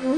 ॐ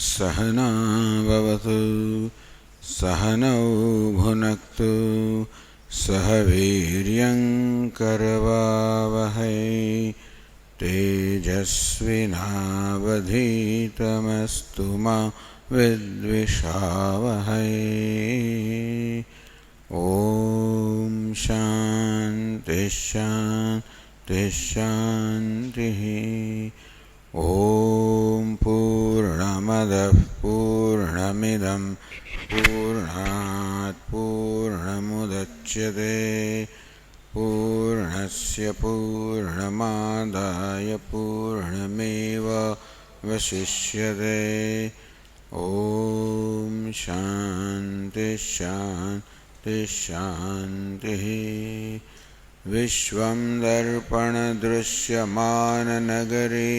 सहना भवतु सहनौ भुनक्तु सह वीर्यङ्करवावहै तेजस्विनावधीतमस्तु मा विद्विषावहै। ॐ शान्ति शान्ति शान्तिः। ॐ पूर्णमदः पूर्णमिदं पूर्णात् पूर्णमुदच्यते पूर्णस्य पूर्णमादाय पूर्णमेवावशिष्यते। ॐ शान्ति शान्ति शान्तिः। विश्वं दर्पणदृश्यमाननगरे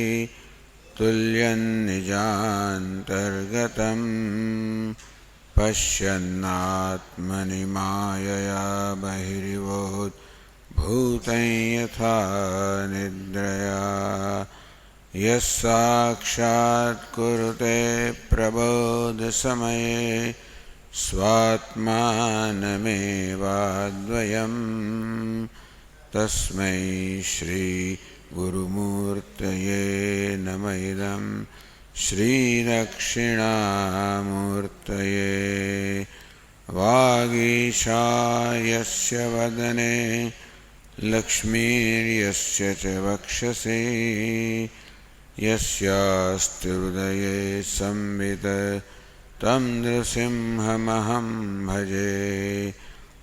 तुल्यन्निजान्तर्गतं पश्यन्नात्मनि मायया बहिर्भूतं यथा निद्रया। यः साक्षात् कुरुते प्रबोधसमये स्वात्मानमेवाद्वयं तस्मै श्री गुरुमूर्तये नमः। इदं श्रीदक्षिणामूर्तये। वागीशायस्य वदने लक्ष्मीर्यस्य च वक्षसि यस्यास्ति हृदये संवित् तं नृसिंहमहं भजे।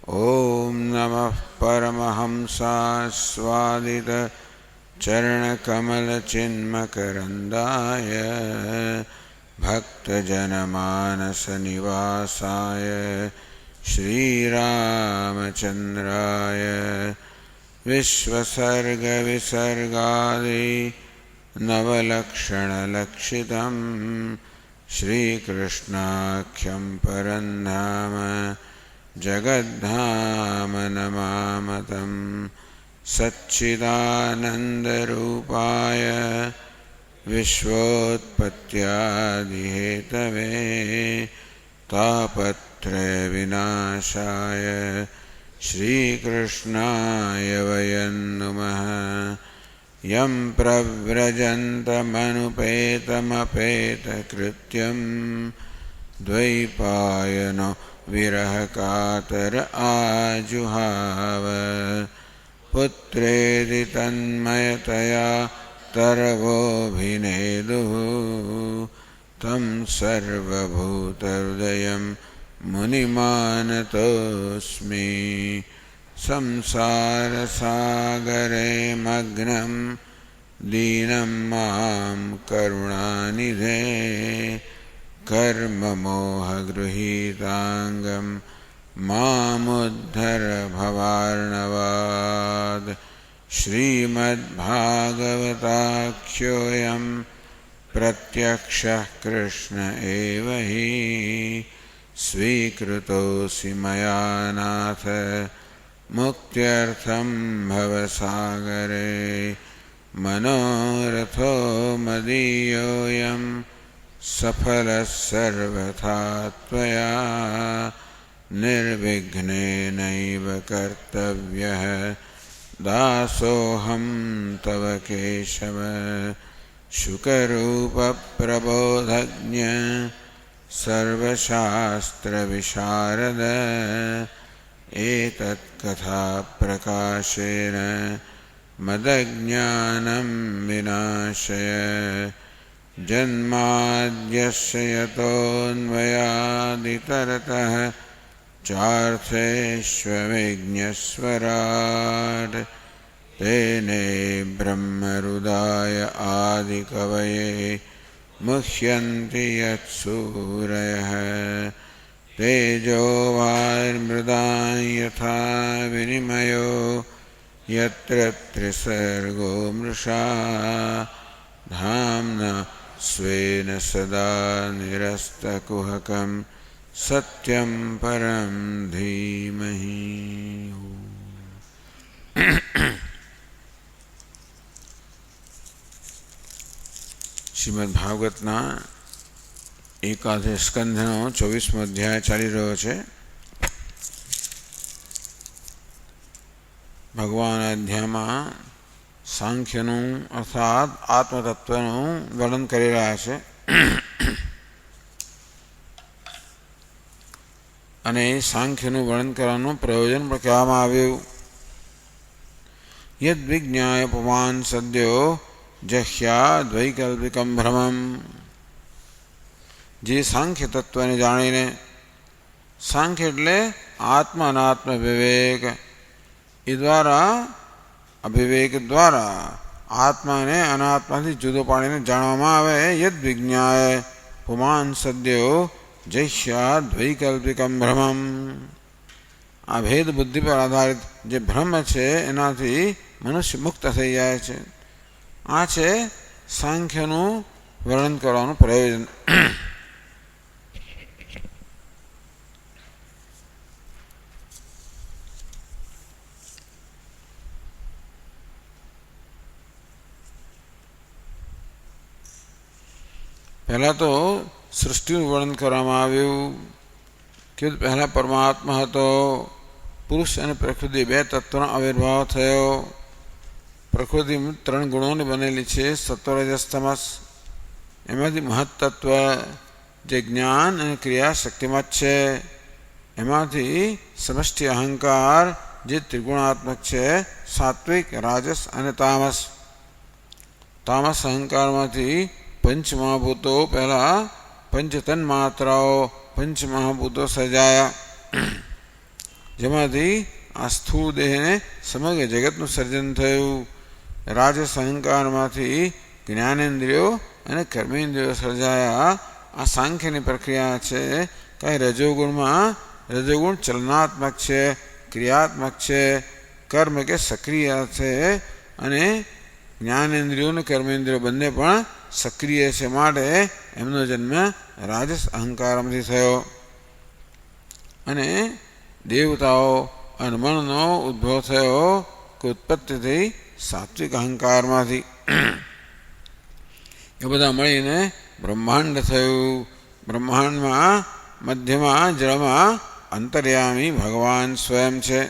ॐ नमः परमहंसास्वादित चरणकमलचिन्मकरन्दाय भक्तजनमानसनिवासाय श्रीरामचन्द्राय विश्वसर्गविसर्गादि नवलक्षणलक्षितं श्रीकृष्णाख्यं परं नाम जगद्धाम नमामतं। सच्चिदानन्दरूपाय विश्वोत्पत्त्यादिहेतवे तापत्रयविनाशाय श्रीकृष्णाय वयं नुमः। यं प्रव्रजन्तमनुपेतमपेतकृत्यं द्वैपायनो विरहकातर आजुहाव। पुत्रेदि तन्मयतया तरवोऽभिनेदुः तं सर्वभूतहृदयं मुनिमानतोऽस्मि। संसारसागरे मग्नं दीनं मां करुणानिधे कर्ममोहगृहीताङ्गं मामुद्धर भवार्णवात्। श्रीमद्भागवताख्योऽयं प्रत्यक्षः कृष्ण एव हि स्वीकृतोऽसि मया नाथ मुक्त्यर्थं भवसागरे। मनोरथो मदीयोऽयं सफलः सर्वथा त्वया निर्विघ्नेनैव कर्तव्यः दासोऽहं तव केशव। शुकरूपप्रबोधज्ञ सर्वशास्त्रविशारद एतत्कथाप्रकाशेन मदज्ञानं विनाशय जन्माद्यस्य यतोऽन्वयादितरतः चार्थेष्वविज्ञस्वराट् तेने ब्रह्मरुदाय आदिकवये मुह्यन्ति यत्सूरयः तेजो वायुर्मृदां यथा विनिमयो यत्र त्रिसर्गो मृषा धाम्ना स्वेन सदा निरस्तकुहकं सत्यं परं धीमहि। શ્રીમદ ભાગવતના એકાદશ સ્કંધનો 24મો અધ્યાય ચાલી રહ્યો છે. ભગવાન અધ્યાયમાં સાંખ્યનું અર્થાત આત્મતત્વનું વર્ણન કરી રહ્યા છે અને સાંખ્યનું વર્ણન કરવાનું પ્રયોજન પણ કહેવામાં આવ્યું. યદ વિજ્ઞાય પુમાન સદ્યો જહ્યાદ્વૈકલ્પિકમ ભ્રમમ. જે સાંખ્ય તત્વને જાણીને, સાંખ્ય એટલે આત્મા અનાત્મ વિવેક, એ દ્વારા અભિવેક દ્વારા આત્માને અનાત્માથી જુદો પાડીને જાણવામાં આવે. યદ વિજ્ઞાય પુમાન સદ્યો જહ્યાદ્વૈકલ્પિકમ ભ્રમમ. આ ભેદ બુદ્ધિ પર આધારિત જે ભ્રમ છે એનાથી મનુષ્ય મુક્ત થઈ જાય છે. આ છે સાંખ્યનું વર્ણન કરવાનું પ્રયોજન. પહેલાં તો સૃષ્ટિનું વર્ણન કરવામાં આવ્યું કે પહેલાં પરમાત્મા હતો, પુરુષ અને પ્રકૃતિ બે તત્વનો આવિર્ભાવ થયો. પ્રકૃતિ 3 ગુણોની બનેલી છે, સત્વ રજસ તમસ. એમાંથી મહત્તત્વ જે જ્ઞાન અને ક્રિયા શક્તિમત છે, એમાંથી સમષ્ટિ અહંકાર જે ત્રિગુણાત્મક છે, સાત્વિક, રાજસ અને તામસ. તામસ અહંકારમાંથી પંચમહાભૂતો, પહેલાં પંચતન માત્રાઓ પંચમહાભૂતો સર્જાયા, જેમાંથી આ સ્થૂળ દેહને સમગ્ર જગતનું સર્જન થયું. રાજસ અહંકારમાંથી જ્ઞાનેન્દ્રિયો અને કર્મેન્દ્રિયો સર્જાયા. આ સાંખ્યની પ્રક્રિયા છે. કાંઈ રજોગુણ ચલનાત્મક છે, ક્રિયાત્મક છે, કર્મ કે સક્રિય છે, અને જ્ઞાનેન્દ્રિયો અને કર્મેન્દ્રિયો બંને પણ સક્રિય છે. માટે એમનો જન્મ રાજસ અહંકારમાંથી થયો. અને દેવતાઓ અને મનનો ઉદ્ભવ થયો કે ઉત્પત્તિ થઈ સાત્વિક અહંકારમાંથી. એ બધા મળીને બ્રહ્માંડ થયું. બ્રહ્માંડમાં મધ્યમાં જળમાં અંતર્યામી ભગવાન સ્વયં છે.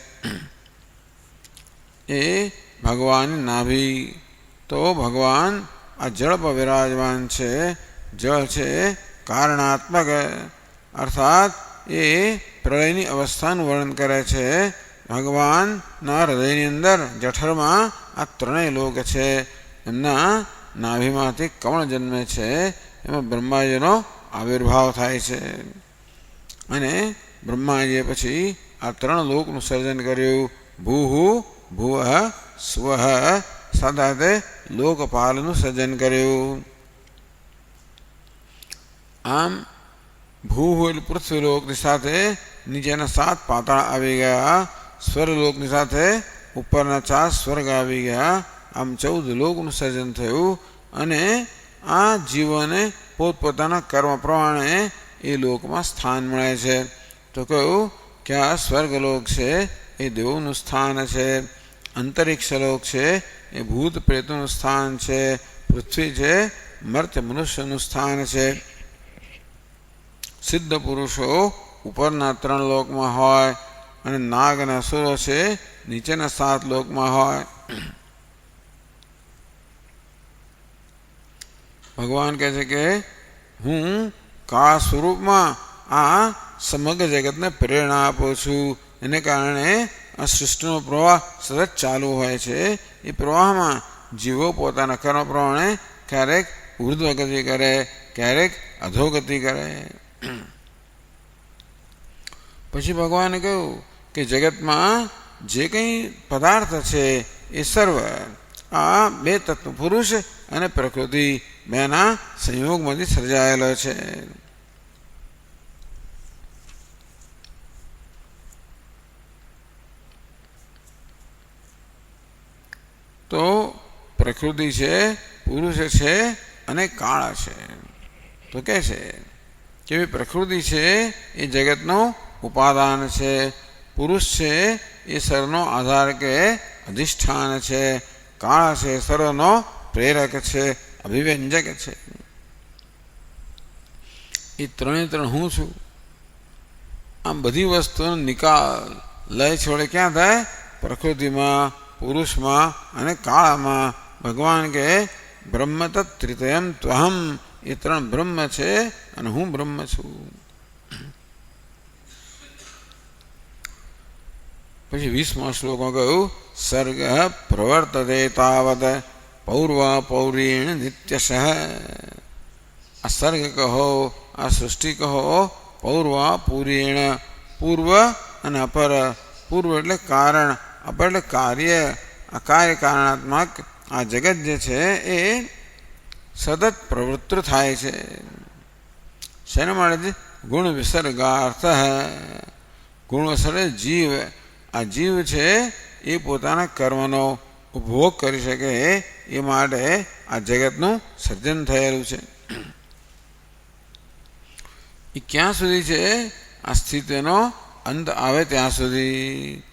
એ ભગવાન નાભી. તો ભગવાન આ જળ પર વિરાજમાન છે. જળ છે કારણાત્મક, અર્થાત એ પ્રલયની અવસ્થાનું વર્ણન કરે છે. ભગવાનના હૃદયની અંદર જઠરમાં આ 3 લોક છે. એમના નાભીમાંથી કમળ જન્મે છે. એમાં બ્રહ્માજીનો આવિર્ભાવ થાય છે. અને બ્રહ્માજીએ પછી આ 3 લોકનું સર્જન કર્યું. ભૂહુ ભુવઃ સ્વઃ સાથે લોકપાલનું સર્જન કર્યું. આમ ભૂ એટલે પૃથ્વીલોકની સાથે નીચેના 7 પાતાળ આવી ગયા. સ્વર્ગલોકની સાથે ઉપરના 4 સ્વર્ગ આવી ગયા. આમ 14 લોકનું સર્જન થયું. અને આ જીવોને પોતપોતાના કર્મ પ્રમાણે એ લોકમાં સ્થાન મળે છે. તો કહ્યું કે આ સ્વર્ગલોક છે એ દેવોનું સ્થાન છે, અંતરિક્ષ લોક છે એ ભૂત પ્રેતોનું સ્થાન છે, પૃથ્વી છે મર્ત્ય મનુષ્યનું સ્થાન છે. સિદ્ધ પુરુષો ઉપરના 3 લોકમાં હોય અને નાગ અને અસુરો છે નીચેના 7 લોકમાં હોય. ભગવાન કહે છે કે હું કાળ સ્વરૂપમાં આ સમગ્ર જગતને પ્રેરણા આપું છું. એને કારણે આ સૃષ્ટિનો પ્રવાહ સતત ચાલુ હોય છે. એ પ્રવાહમાં જીવો પોતાના કર્મ પ્રમાણે ક્યારેક ઉર્ધ્વગતિ કરે, ક્યારેક અધોગતિ કરે. પછી ભગવાને કહ્યું કે જગતમાં જે કંઈ પદાર્થ છે એ સર્વ આ બે તત્વ પુરુષ અને પ્રકૃતિ બેના સંયોગમાંથી સર્જાયેલો છે. તો પ્રકૃતિ છે, પુરુષ છે અને કાળ છે. તો કે છે કે પ્રકૃતિ છે એ જગતનો ઉપાદાન છે, પુરુષ છે એ સર્વનો આધાર કે અધિષ્ઠાન છે, કાળ છે સર્વનો પ્રેરક છે, અભિવ્યંજક છે. એ ત્રણ હું છું. આમ બધી વસ્તુનો નિકાલ લય છોડે ક્યાં થાય? પ્રકૃતિમાં, પુરુષમાં અને કાળમાં. ભગવાન કે બ્રહ્મ તત્ત્રિતયમ ત્વહમ, એ ત્રણ બ્રહ્મ છે અને હું બ્રહ્મ છું. પછી 20મા શ્લોકમાં કહ્યું સર્ગ પ્રવર્તતે તાવત પૌર્વા પૌરીણ નિત્યશઃ. આ સર્ગ કહો, આ સૃષ્ટિ કહો, પૌર્વા પૂરીણ, પૂર્વ અને અપર. પૂર્વ એટલે કારણ, અપર એટલે કાર્ય. આ કાર્ય કારણાત્મક આ જગત જે છે એ સતત પ્રવૃત્ત થાય છે. શેના માટે? ગુણ વિસર્ગાર્થ. ગુણ વિસર્ગ જીવ. આ જીવ છે એ પોતાના કર્મનો ઉપભોગ કરી શકે એ માટે આ જગતનું સર્જન થયેલું છે. એ ક્યાં સુધી છે? આ સ્થિતિનો અંત આવે ત્યાં સુધી.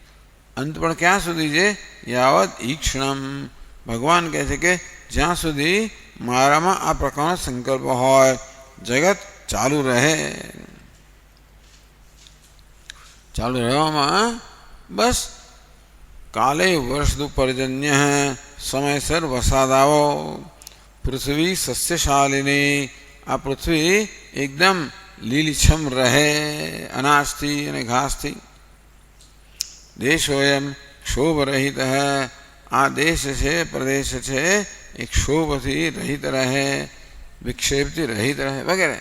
અંત પણ ક્યાં સુધી છે? યાવત ઈક્ષણમ. ભગવાન કહે છે કે જ્યાં સુધી મારામાં આ પ્રકારનો સંકલ્પ હોય, જગત ચાલુ રહે. ચાલુ રહેવામાં બસ કાલે વર્ષદુ પર્જન્ય, સમયસર વરસાદ આવો. પૃથ્વી સસ્યશાલિની. આ પૃથ્વી એકદમ લીલીછમ રહે અનાજથી અને ઘાસથી. દેશોયમ ક્ષોભરહિત. આ દેશ છે, પ્રદેશ છે, એ ક્ષોભથી રહિત રહે, વિક્ષેપથી રહિત રહે વગેરે.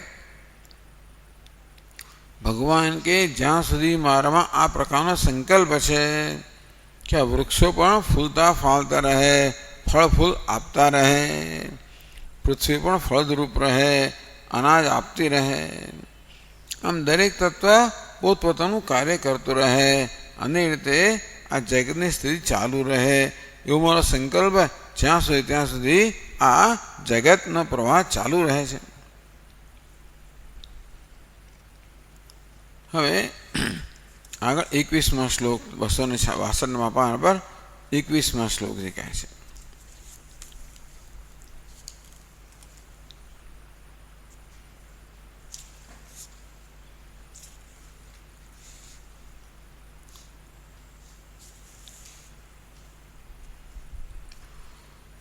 ભગવાન કે જ્યાં સુધી મારામાં આ પ્રકારનો સંકલ્પ છે કે આ વૃક્ષો પણ ફૂલતા ફાલતા રહે, ફળ ફૂલ આપતા રહે, પૃથ્વી પણ ફળદ્રુપ રહે, અનાજ આપતી રહે. આમ દરેક તત્વ પોતપોતાનું કાર્ય કરતું રહે અને એ રીતે આ જગતની સ્થિતિ ચાલુ રહે એવો મારો સંકલ્પ જ્યાં સુધી ત્યાં સુધી આ જગતનો પ્રવાહ ચાલુ રહે છે. હવે આગળ 21મા શ્લોક 262મા પાના પર 21મા શ્લોક જે કહે છે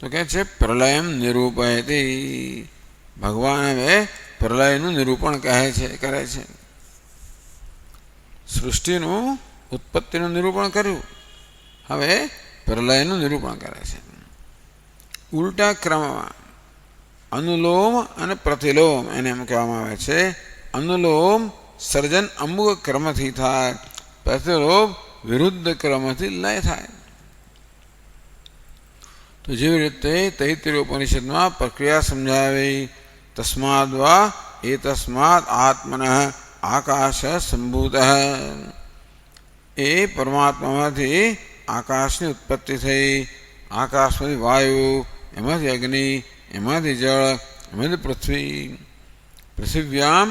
તો કહે છે પ્રલયમ નિરૂપયતિ. ભગવાન હવે પ્રલયનું નિરૂપણ કહે છે, કરે છે. સૃષ્ટિનું ઉત્પત્તિનું નિરૂપણ કર્યું, હવે પ્રલયનું નિરૂપણ કરે છે. ઉલટા ક્રમમાં અનુલોમ અને પ્રતિલોમ એને એમ કહેવામાં આવે છે. અનુલોમ સર્જન અમુક ક્રમથી થાય, પ્રતિલોમ વિરુદ્ધ ક્રમથી લય થાય. તો જેવી રીતે તૈત્રીય ઉપનિષદમાં પ્રક્રિયા સમજાવી. તસ્માદ વા એ તસ્માદ આત્મનઃ આકાશ સંભૂત. એ પરમાત્મામાંથી આકાશની ઉત્પત્તિ થઈ. આકાશમાંથી વાયુ, એમાંથી અગ્નિ, એમાંથી જળ, એમાંથી પૃથ્વી. પૃથિવ્યામ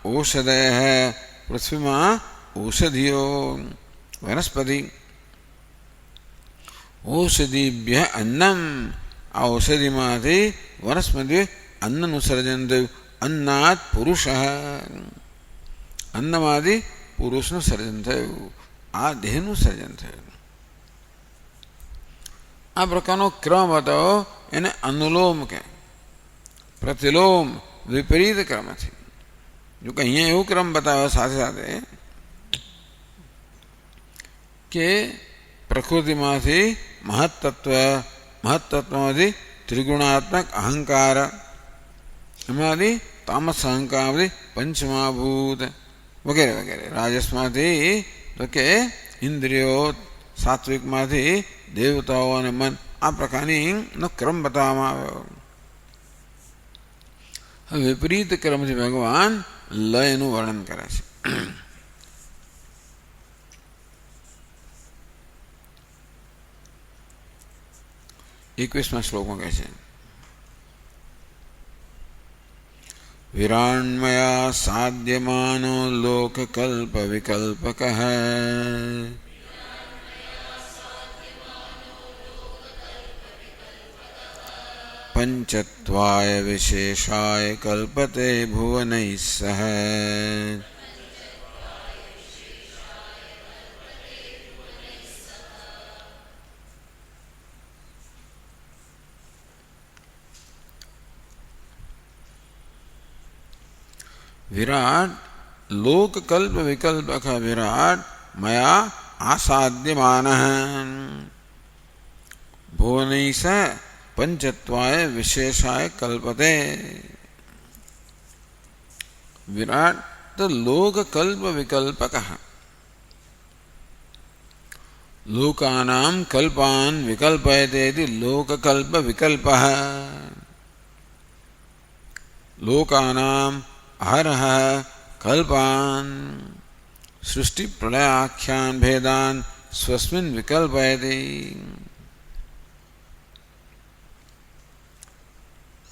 ઔષધય. પૃથ્વીમાં ઔષધિઓ, વનસ્પતિ. ઔષધિભ્ય અન્નમ. આ ઔષધિમાંથી વનસ્પતિ અન્નનું સર્જન થયું. અન્નાદ પુરુષ. અન્નમાંથી પુરુષનું સર્જન થયું, આ દેહનું સર્જન થયું. આ પ્રકારનો ક્રમ હતો એને અનુલોમ કહે. પ્રતિલોમ વિપરીત ક્રમથી. જો કે અહીંયા એવું ક્રમ બતાવ્યો સાથે સાથે કે પ્રકૃતિમાંથી મહત્તત્વમાંથી ત્રિગુણાત્મક અહંકાર, એમાંથી તામસ અહંકારમાંથી પંચમહાભૂત વગેરે વગેરે, રાજસમાંથી તો કે ઇન્દ્રિયો, સાત્વિકમાંથી દેવતાઓ અને મન, આ પ્રકારની નો ક્રમ બતાવવામાં આવ્યો. વિપરીત ક્રમથી ભગવાન લયનું વર્ણન કરે છે. 21મા શ્લોકમાં કહે છે, વિરાણ્મયા સાધ્યમાનો લોકકલ્પ વિકલ્પક પંચત્વાય વિશેષાય કલ્પતે ભુવનૈઃ સહ. विराट लोककल्प विकल्पक विराट मया आसाद्यमानः भुवनैः सह पंचत्वाय विशेषाय कल्पते. विराट तो लोककल्प विकल्पकः, लोकानां कल्पान् विकल्पयते इति लोककल्प विकल्पः. लोकानां हरः कल्पान् सृष्टि प्रलयाख्यान भेदान स्वस्मिन् विकल्पयति.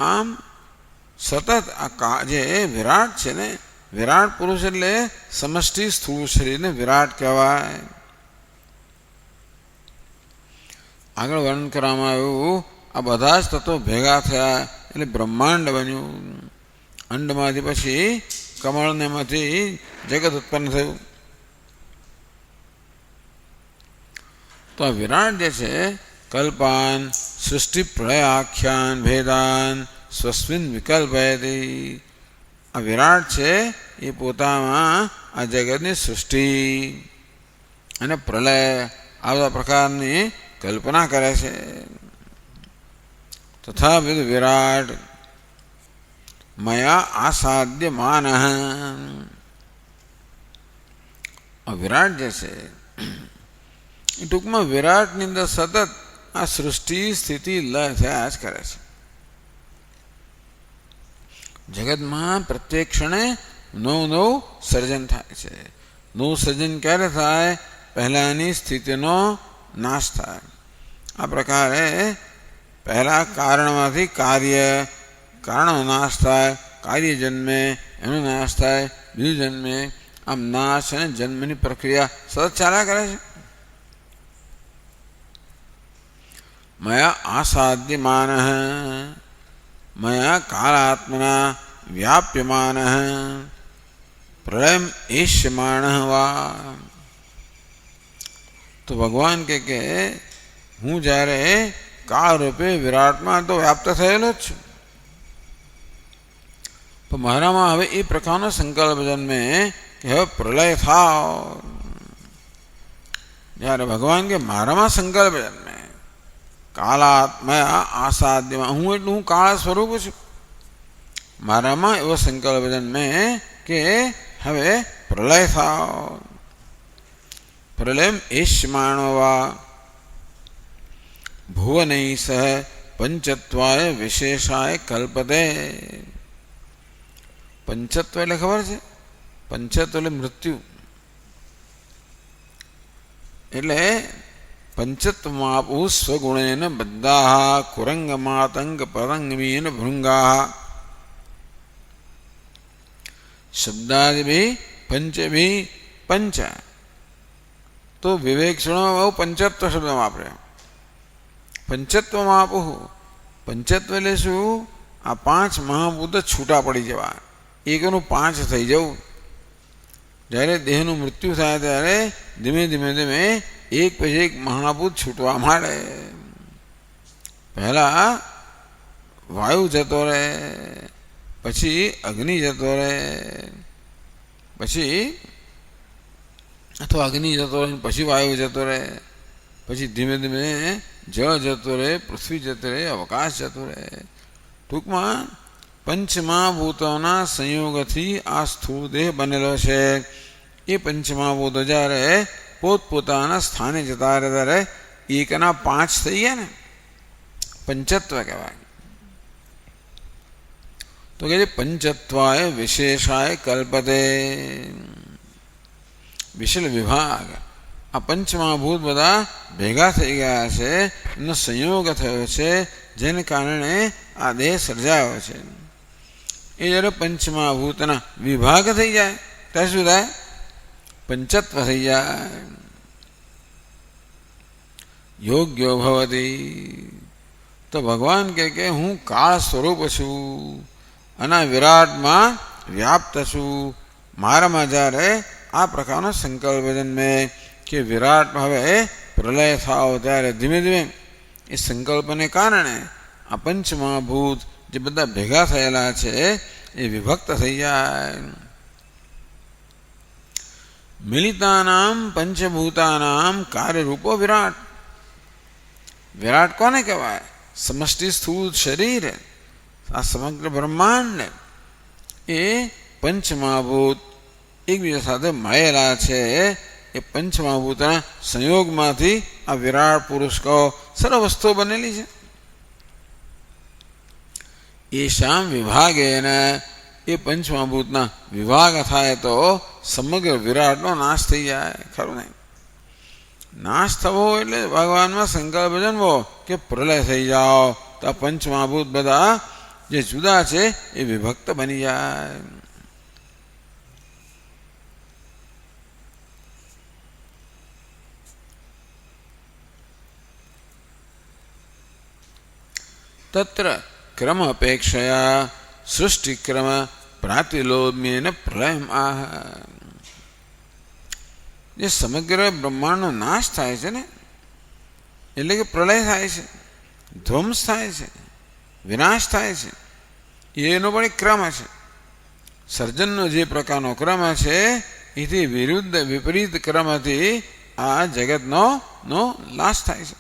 આમ સતત આ જે વિરાટ છે ને, વિરાટ પુરુષ એટલે સમષ્ટિ સ્થૂળ શરીરને વિરાટ કહેવાય. આગળ વર્ણન કરવામાં આવ્યું, આ બધા જ તત્વો ભેગા થયા એટલે બ્રહ્માંડ બન્યું. અંડમાંથી પછી કમળનેમાંથી જગત ઉત્પન્ન થયું. તો આ વિરાટ જે છે, કલ્પાન સૃષ્ટિ પ્રલયાખ્યાન ભેદાન સ્વસ્મિન વિકલ્પયતિ. આ વિરાટ છે એ પોતામાં આ જગતની સૃષ્ટિ અને પ્રલય આ બધા પ્રકારની કલ્પના કરે છે. તથાપિ વિરાટ મયા આસાદ્યમાન. વિરાટ જે છે એ ટૂંકમાં વિરાટની અંદર સતત આ સૃષ્ટિ સ્થિતિ લય થયા જ કરે છે. જગતમાં પ્રત્યેક ક્ષણે નવું સર્જન થાય છે. નવું સર્જન ક્યારે થાય? પહેલાની સ્થિતિનો નાશ થાય. આ પ્રકારે પહેલા કારણમાંથી કારણનો નાશ થાય, કાર્ય જન્મે, એનો નાશ થાય, બીજું જન્મે. આમ નાશ અને જન્મની પ્રક્રિયા સતત ચાલ્યા કરે છે. મયા આસાદ્યમાન મયા કાલાત્મના વ્યાપ્યમાન પ્રલયમ એષ્યમાણ વા. તો ભગવાન કે હું જ્યારે કાળ રૂપે વિરાટમાં તો વ્યાપ્ત થયેલો જ છું, પણ મારામાં હવે એ પ્રકારનો સંકલ્પ જન્મે કે હવે પ્રલય થાવ. જ્યારે ભગવાન કે મારામાં સંકલ્પ જન્મે, કાલાત્મયા આસાદ્યમાં, હું એટલું હું કાળ સ્વરૂપ છું, મારામાં એવો સંકલ્પ જન્મે કે હવે પ્રલય થાવ. પ્રલયમ એષ્યમાણો વા ભુવનૈઃ સહ પંચત્વાય વિશેષાય કલ્પતે. પંચત્વ એટલે ખબર છે? પંચત્વ એટલે મૃત્યુ. એટલે પંચત્વમાપુ સ્વગુણેન બદ્ધાઃ કુરંગ માતંગ પતંગમીન ભૃંગાઃ શબ્દાદિભિઃ પંચભિઃ પંચ. તો વિવેકક્ષણમાં બહુ પંચત્વ શબ્દ વાપર્યો. પંચત્વમાપુ, પંચત્વ એટલે શું? આ પાંચ મહાભૂત છૂટા પડી જવા, એકનું પાંચ થઈ જવું. જ્યારે દેહનું મૃત્યુ થાય ત્યારે ધીમે ધીમે ધીમે એક પછી એક મહાભૂત છૂટવા માંડે. પહેલા વાયુ જતો રહે, પછી અગ્નિ જતો રહે, પછી અથવા અગ્નિ જતો રહે, પછી વાયુ જતો રહે, પછી ધીમે ધીમે જળ જતો રહે, પૃથ્વી જતો રહે, અવકાશ જતો રહે. ટૂંકમાં પંચમહાભૂતોના સંયોગથી આ સ્થૂળ દેહ બનેલો છે. એ પંચમહાભૂત જ્યારે પોતપોતાના સ્થાને જતા રહે ત્યારે એકના 5 થઈ ગયા ને, પંચત્વ કહેવાય. તો કે પંચત્વાય વિશેષાય કલ્પતે. વિશેષ વિભાગ, આ પંચમહાભૂત બધા ભેગા થઈ ગયા છે, એનો સંયોગ થયો છે, જેને કારણે આ દેહ સર્જાયો છે. એ જ્યારે પંચમહાભૂતના વિભાગ થઈ જાય ત્યારે શું થાય? પંચત્વ થઈ જાય. યોગ્યો ભવતી. તો ભગવાન કે હું કાળ સ્વરૂપ છું અને વિરાટમાં વ્યાપ્ત છું. મારામાં જ્યારે આ પ્રકારનો સંકલ્પ જન્મે કે વિરાટમાં હવે પ્રલય થાવ, ત્યારે ધીમે ધીમે એ સંકલ્પને કારણે આ પંચમહાભૂત જે બધા ભેગા થયેલા છે એ વિભક્ત થઈ જાય. મિલિતાનામ પંચભૂતાનામ કાર્યરૂપો વિરાટ. વિરાટ કોને કહેવાય? સમષ્ટિ સ્થૂળ શરીર, આ સમગ્ર બ્રહ્માંડ એ પંચમહાભૂત એકબીજા સાથે મળેલા છે. એ પંચમહાભૂતના સંયોગમાંથી આ વિરાટ પુરુષ કહો સર્વ વસ્તુઓ બનેલી છે. એશામ વિભાગેન, એ પંચમહાભૂતના વિભાગ થાય તો સમગ્ર વિરાટનો નાશ થઈ જાય. ખરું ને? નાશ થવો એટલે ભગવાનમાં સંકલ્પ જન્મવો કે પ્રલય થઈ જાઓ તો આ પંચમહાભૂત બધા જે જુદા છે એ વિભક્ત બની જાય. તત્ર ક્રમ અપેક્ષયા સૃષ્ટિક્રમ પ્રાતિલોમ્યેન પ્રલયમ આહ. જે સમગ્ર બ્રહ્માંડનો નાશ થાય છે ને, એટલે કે પ્રલય થાય છે, ધ્વંસ થાય છે, વિનાશ થાય છે, એનો પણ એક ક્રમ છે. સર્જનનો જે પ્રકારનો ક્રમ છે એથી વિરુદ્ધ વિપરીત ક્રમથી આ જગતનો નાશ થાય છે.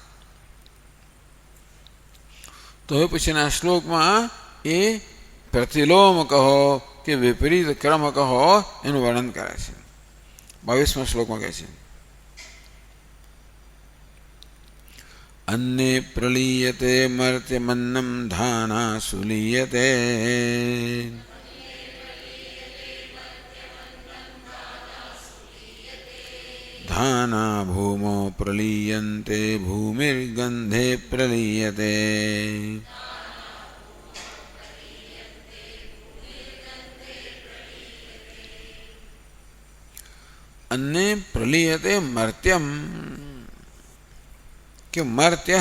તો હવે પછીના શ્લોકમાં એ પ્રતિલોમ કહો કે વિપરીત ક્રમ કહો એનું વર્ણન કરે છે. 22મા શ્લોકમાં કહે છે, અન્ને પ્રલીયતે મર્ત્યમન્નમ ધાના સુલીયતે. ધાના ભૂમો પ્રલીયન્તે ભૂમિર્ગંધે પ્રલીયતે. અન્ને પ્રલીયતે મર્ત્યમ, કે મર્ત્ય,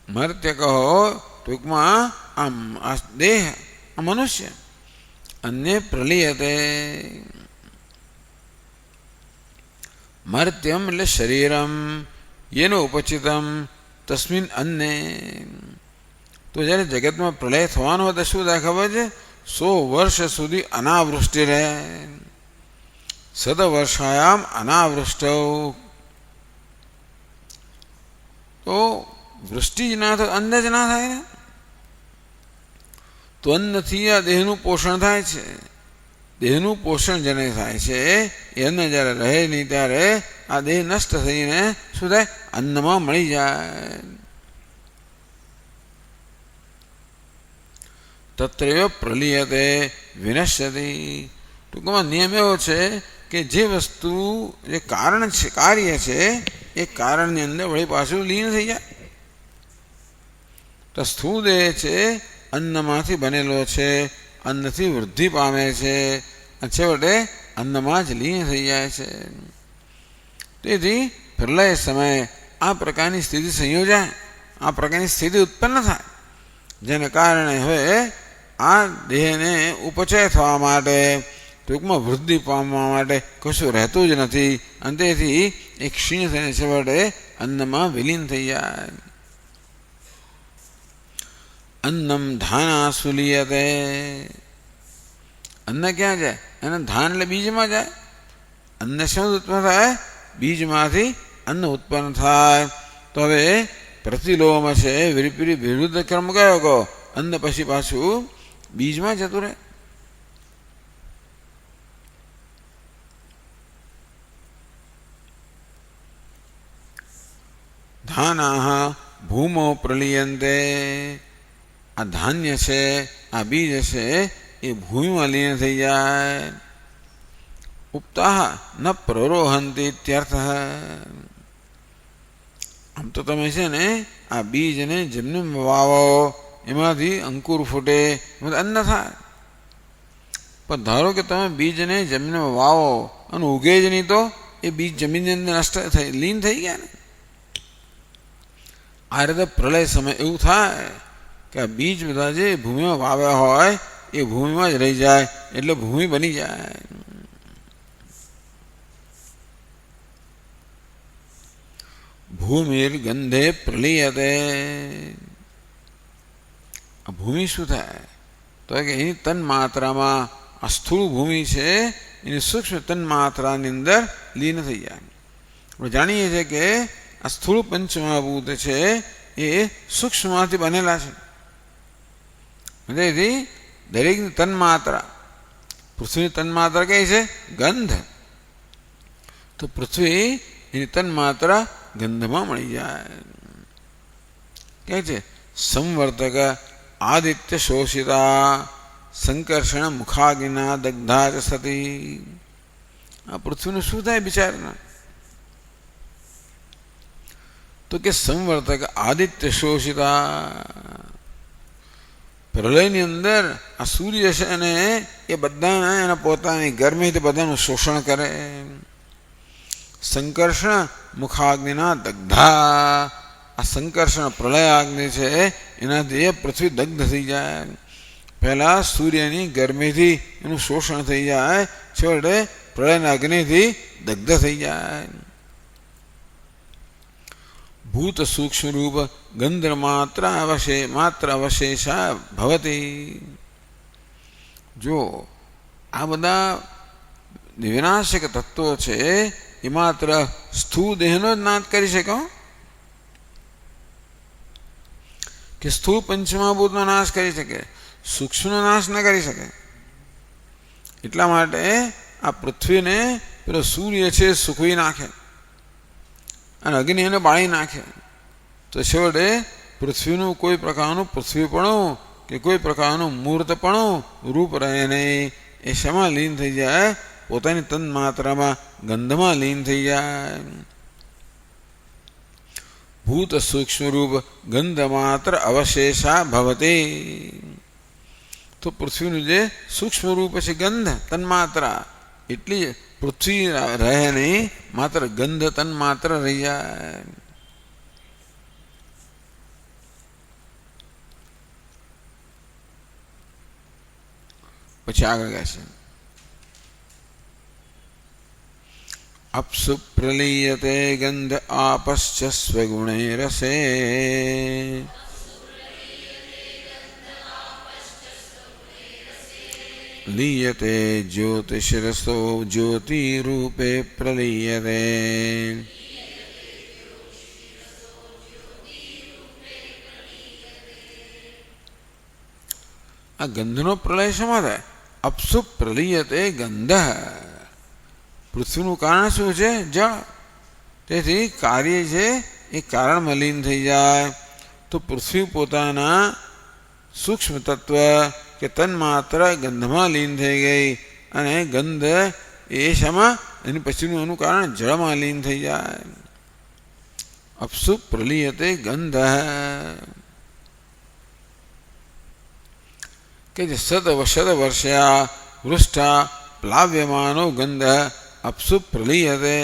મર્ત્ય કહો ટૂંકમાં આ દેહ, આ મનુષ્ય. અન્ને પ્રલીયતે, મર્ત્યમ એટલે શરીરમ, યેનો ઉપચિતમ તસ્મિન અન્ને. તો જ્યારે જગતમાં પ્રલય થવાનો હોય તો શું થાય ખબર છે? 100 વર્ષ સુધી અનાવૃષ્ટિ રહે. સદવર્ષાયામ અનાવૃષ્ટ. તો વૃષ્ટિ જ ના થાય, અન્ન જ ના થાય ને, તો અન્નથી આ દેહનું પોષણ થાય છે. દેહનું પોષણ જેને થાય છે એ અન્ન જ્યારે રહે નહીં ત્યારે આ દેહ નષ્ટ થઈને શું થાય? અન્નમાં મળી જાય. તત્રૈવ પ્રલીયતે વિનશ્યતિ. ટૂંકમાં નિયમ એવો છે કે જે વસ્તુ જે કારણ છે, કાર્ય છે, એ કારણની અંદર વળી પાછું લીન થઈ જાય. તો સ્થૂળ દેહ છે અન્નમાંથી બનેલો છે, અન્નથી વૃદ્ધિ પામે છે અને છેવટે અન્નમાં જ લીન થઈ જાય છે. તેથી પ્રલય સમયે આ પ્રકારની સ્થિતિ સંયોજાય, આ પ્રકારની સ્થિતિ ઉત્પન્ન થાય, જેને કારણે હવે આ દેહને ઉપચય થવા માટે, ટૂંકમાં વૃદ્ધિ પામવા માટે કશું રહેતું જ નથી અને તેથી એ ક્ષીણ થઈને છેવટે અન્નમાં વિલીન થઈ જાય. અન્નમ ધાના સુલીયતે. અન્ન ક્યાં જાય? અને ધાન એટલે બીજમાં જાય. અન્ન શું ઉત્પન્ન થાય? બીજમાંથી અન્ન ઉત્પન્ન થાય. તો હવે પ્રતિલોમ છે વિરુદ્ધ ક્રમ કયો કહો? અન્ન પછી પાછું બીજમાં જતું રહે. ધાના ભૂમો પ્રલીયંતે, આ ધાન્ય છે, આ બીજ છે એ ભૂમિમાં લીન થઈ જાય. ઉપતા ન પ્રરોહંતી ઇત્યર્થ. આમ તો તમે છે ને આ બીજને જેમને વાવો એમાંથી અંકુર ફૂટે, અન્ન થાય. પણ ધારો કે તમે બીજને જમીન વાવો અને ઉગે જ નહીં, તો એ બીજ જમીનની અંદર નષ્ટ થઈ લીન થઈ ગયા ને. આ રીતે પ્રલય સમય એવું થાય કે આ બીજ બધા જે ભૂમિમાં વાવ્યા હોય એ ભૂમિમાં જ રહી જાય, એટલે ભૂમિ બની જાય. ભૂમિર ગંધે પ્રલીયતે. આ ભૂમિ શું થાય? તો કે એની તન માત્રામાં આ સ્થૂળ ભૂમિ છે એની સૂક્ષ્મ તન માત્રાની અંદર લીન થઈ જાય. આપણે જાણીએ છીએ કે આ સ્થૂળ પંચમહાભૂત છે એ સૂક્ષ્મમાંથી બનેલા છે. તેથી દરેકની તન્માત્રા, પૃથ્વીની તન્માત્રા કઈ છે? ગંધ. તો પૃથ્વી એની તન્માત્રા ગંધમાં મળી જાય. કે છે સંવર્તક આદિત્ય શોષિતા સંકર્ષણ મુખાગ્નિના દગ્ધા ચ સતી. આ પૃથ્વીનું શું થાય બિચારના? તો કે સંવર્તક આદિત્ય શોષિતા. પ્રલયની અંદર આ સૂર્ય છે અને એ બધાને એના પોતાની ગરમીથી બધાનું શોષણ કરે. સંકર્ષણ મુખાગ્નિના દગ્ધા. આ સંકર્ષણ પ્રલયાગ્નિ છે એનાથી એ પૃથ્વી દગ્ધ થઈ જાય. પહેલા સૂર્યની ગરમીથી એનું શોષણ થઈ જાય, છેવટે પ્રલયના અગ્નિથી દગ્ધ થઈ જાય. ભૂત સૂક્ષ્મ રૂપ ગંધ માત્ર અવશેષા ભવતી. જો આ બધા વિનાશક તત્વો છે એ માત્ર સ્થૂળ દેહનો જ નાશ કરી શકે, કે સ્થૂળ પંચમહાભૂતનો નાશ કરી શકે, સૂક્ષ્મનો નાશ ન કરી શકે. એટલા માટે આ પૃથ્વીને પેલો સૂર્ય છે સૂકવી નાખે અને અગ્નિ એને બાળી નાખે, તો છેવટે પૃથ્વીનું કોઈ પ્રકારનું પૃથ્વીપણું કે કોઈ પ્રકારનું મૂર્તપણું રૂપ રહે નહીં. એ શેમાં લીન થઈ જાય? પોતાની તન માત્રામાં ગંધમાં લીન થઈ જાય. ભૂત સૂક્ષ્મ રૂપ ગંધ માત્ર અવશેષા ભવતી. તો પૃથ્વીનું જે સૂક્ષ્મ રૂપ છે ગંધ તન્માત્રા, એટલી પૃથ્વી રહે નહીં, માત્ર ગંધ તન માત્ર રહી જાય. પછી આગળ કહે છે અપ્સુ પ્રલીયતે ગંધ આપશ્ચ સ્વગુણે રસે. લીયતે જ્યોતિષરસો જ્યોતિરૂપે પ્રલીયતે. આ ગંધનો પ્રલય શેમાં થાય? અપ્સુ પ્રલીયતે ગંધ. પૃથ્વીનું કારણ શું છે? જળ. તેથી કાર્ય છે એ કારણમાં લીન થઈ જાય. તો પૃથ્વી પોતાના સૂક્ષ્મ તત્વ કે તન્માત્ર ગંધમાં લીન થઈ ગઈ, અને ગંધ એ શેમાં? એની પછીનું એનું કારણ જળમાં લીન થઈ જાય. અપ્સુ પ્રલીયતે ગંધ. કે જે શત વર્ષયા વૃષ્ટા પ્લાવ્યમાનો ગંધ અપ્સુ પ્રલીયતે.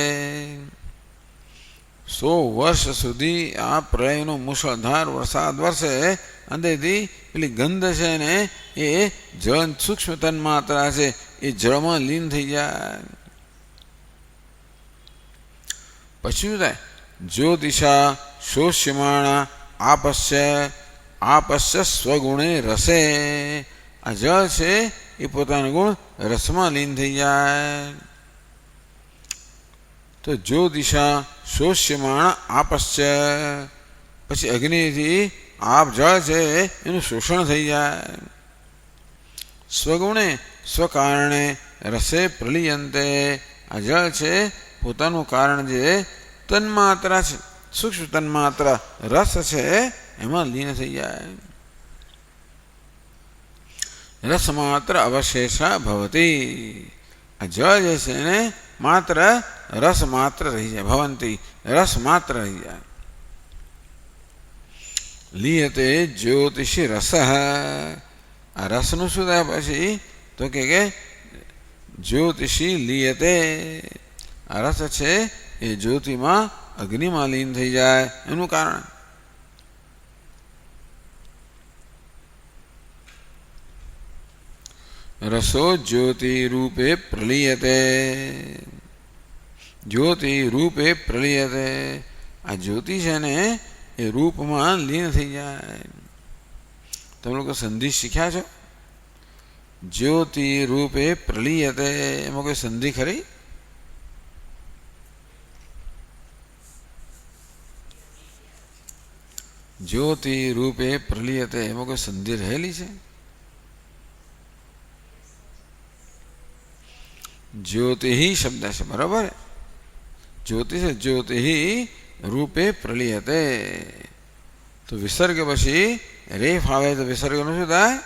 100 વર્ષ સુધી આ પ્રલયનો મુશળધાર વરસાદ વરસે, અંતેથી પેલી ગંધ છે ને એ જળ સૂક્ષ્મ તન્માત્રા છે એ જળમાં લીન થઈ જાય. પછી શું થાય? જ્યોતિષા શોષ્યમાણા આપશ્ય સ્વગુણે રસે. આ જળ છે એ પોતાનો ગુણ રસમાં લીન થઈ જાય. તો જ્યોતિષા શોષ્યમાણ આપશ્ચ, પછી અગ્નિથી આપ જળ છે એનું શોષણ થઈ જાય. સ્વગુણે સ્વકારણે રસે પ્રલિયંતે, આ જળ છે પોતાનું કારણ જે તન્માત્રા છે, સૂક્ષ્મ તન્માત્રા રસ છે એમાં લીન થઈ જાય. રસમાત્ર અવશેષા ભવતી, આ જળ જે છે એને માત્ર રસ માત્ર રહી જાય. ભવંતી રસ માત્ર રહી જાય. લીયતે જ્યોતિષી રસ, આ રસનું શું થાય પછી તો કે જ્યોતિષી લીયતે, આ રસ છે એ જ્યોતિમાં અગ્નિમાં લીન થઈ જાય એનું કારણ. રસો જ્યોતિ રૂપે પ્રલિયતે, જ્યોતિ રૂપે પ્રલિયતે, આ જ્યોતિ છે ને એ રૂપમાં લીન થઈ જાય. તમે લોકો સંધિ શીખ્યા છો? જ્યોતિ રૂપે પ્રલિયતે એમાં કોઈ સંધિ ખરી? જ્યોતિ રૂપે પ્રલિયતે એમાં કોઈ સંધિ રહેલી છે? જ્યોતિ શબ્દ છે, બરાબર. જ્યોતિ છે, જ્યોતિ રૂપે પ્રલિયતે. તો વિસર્ગ પછી રેફ આવે તો વિસર્ગનું શું થાય?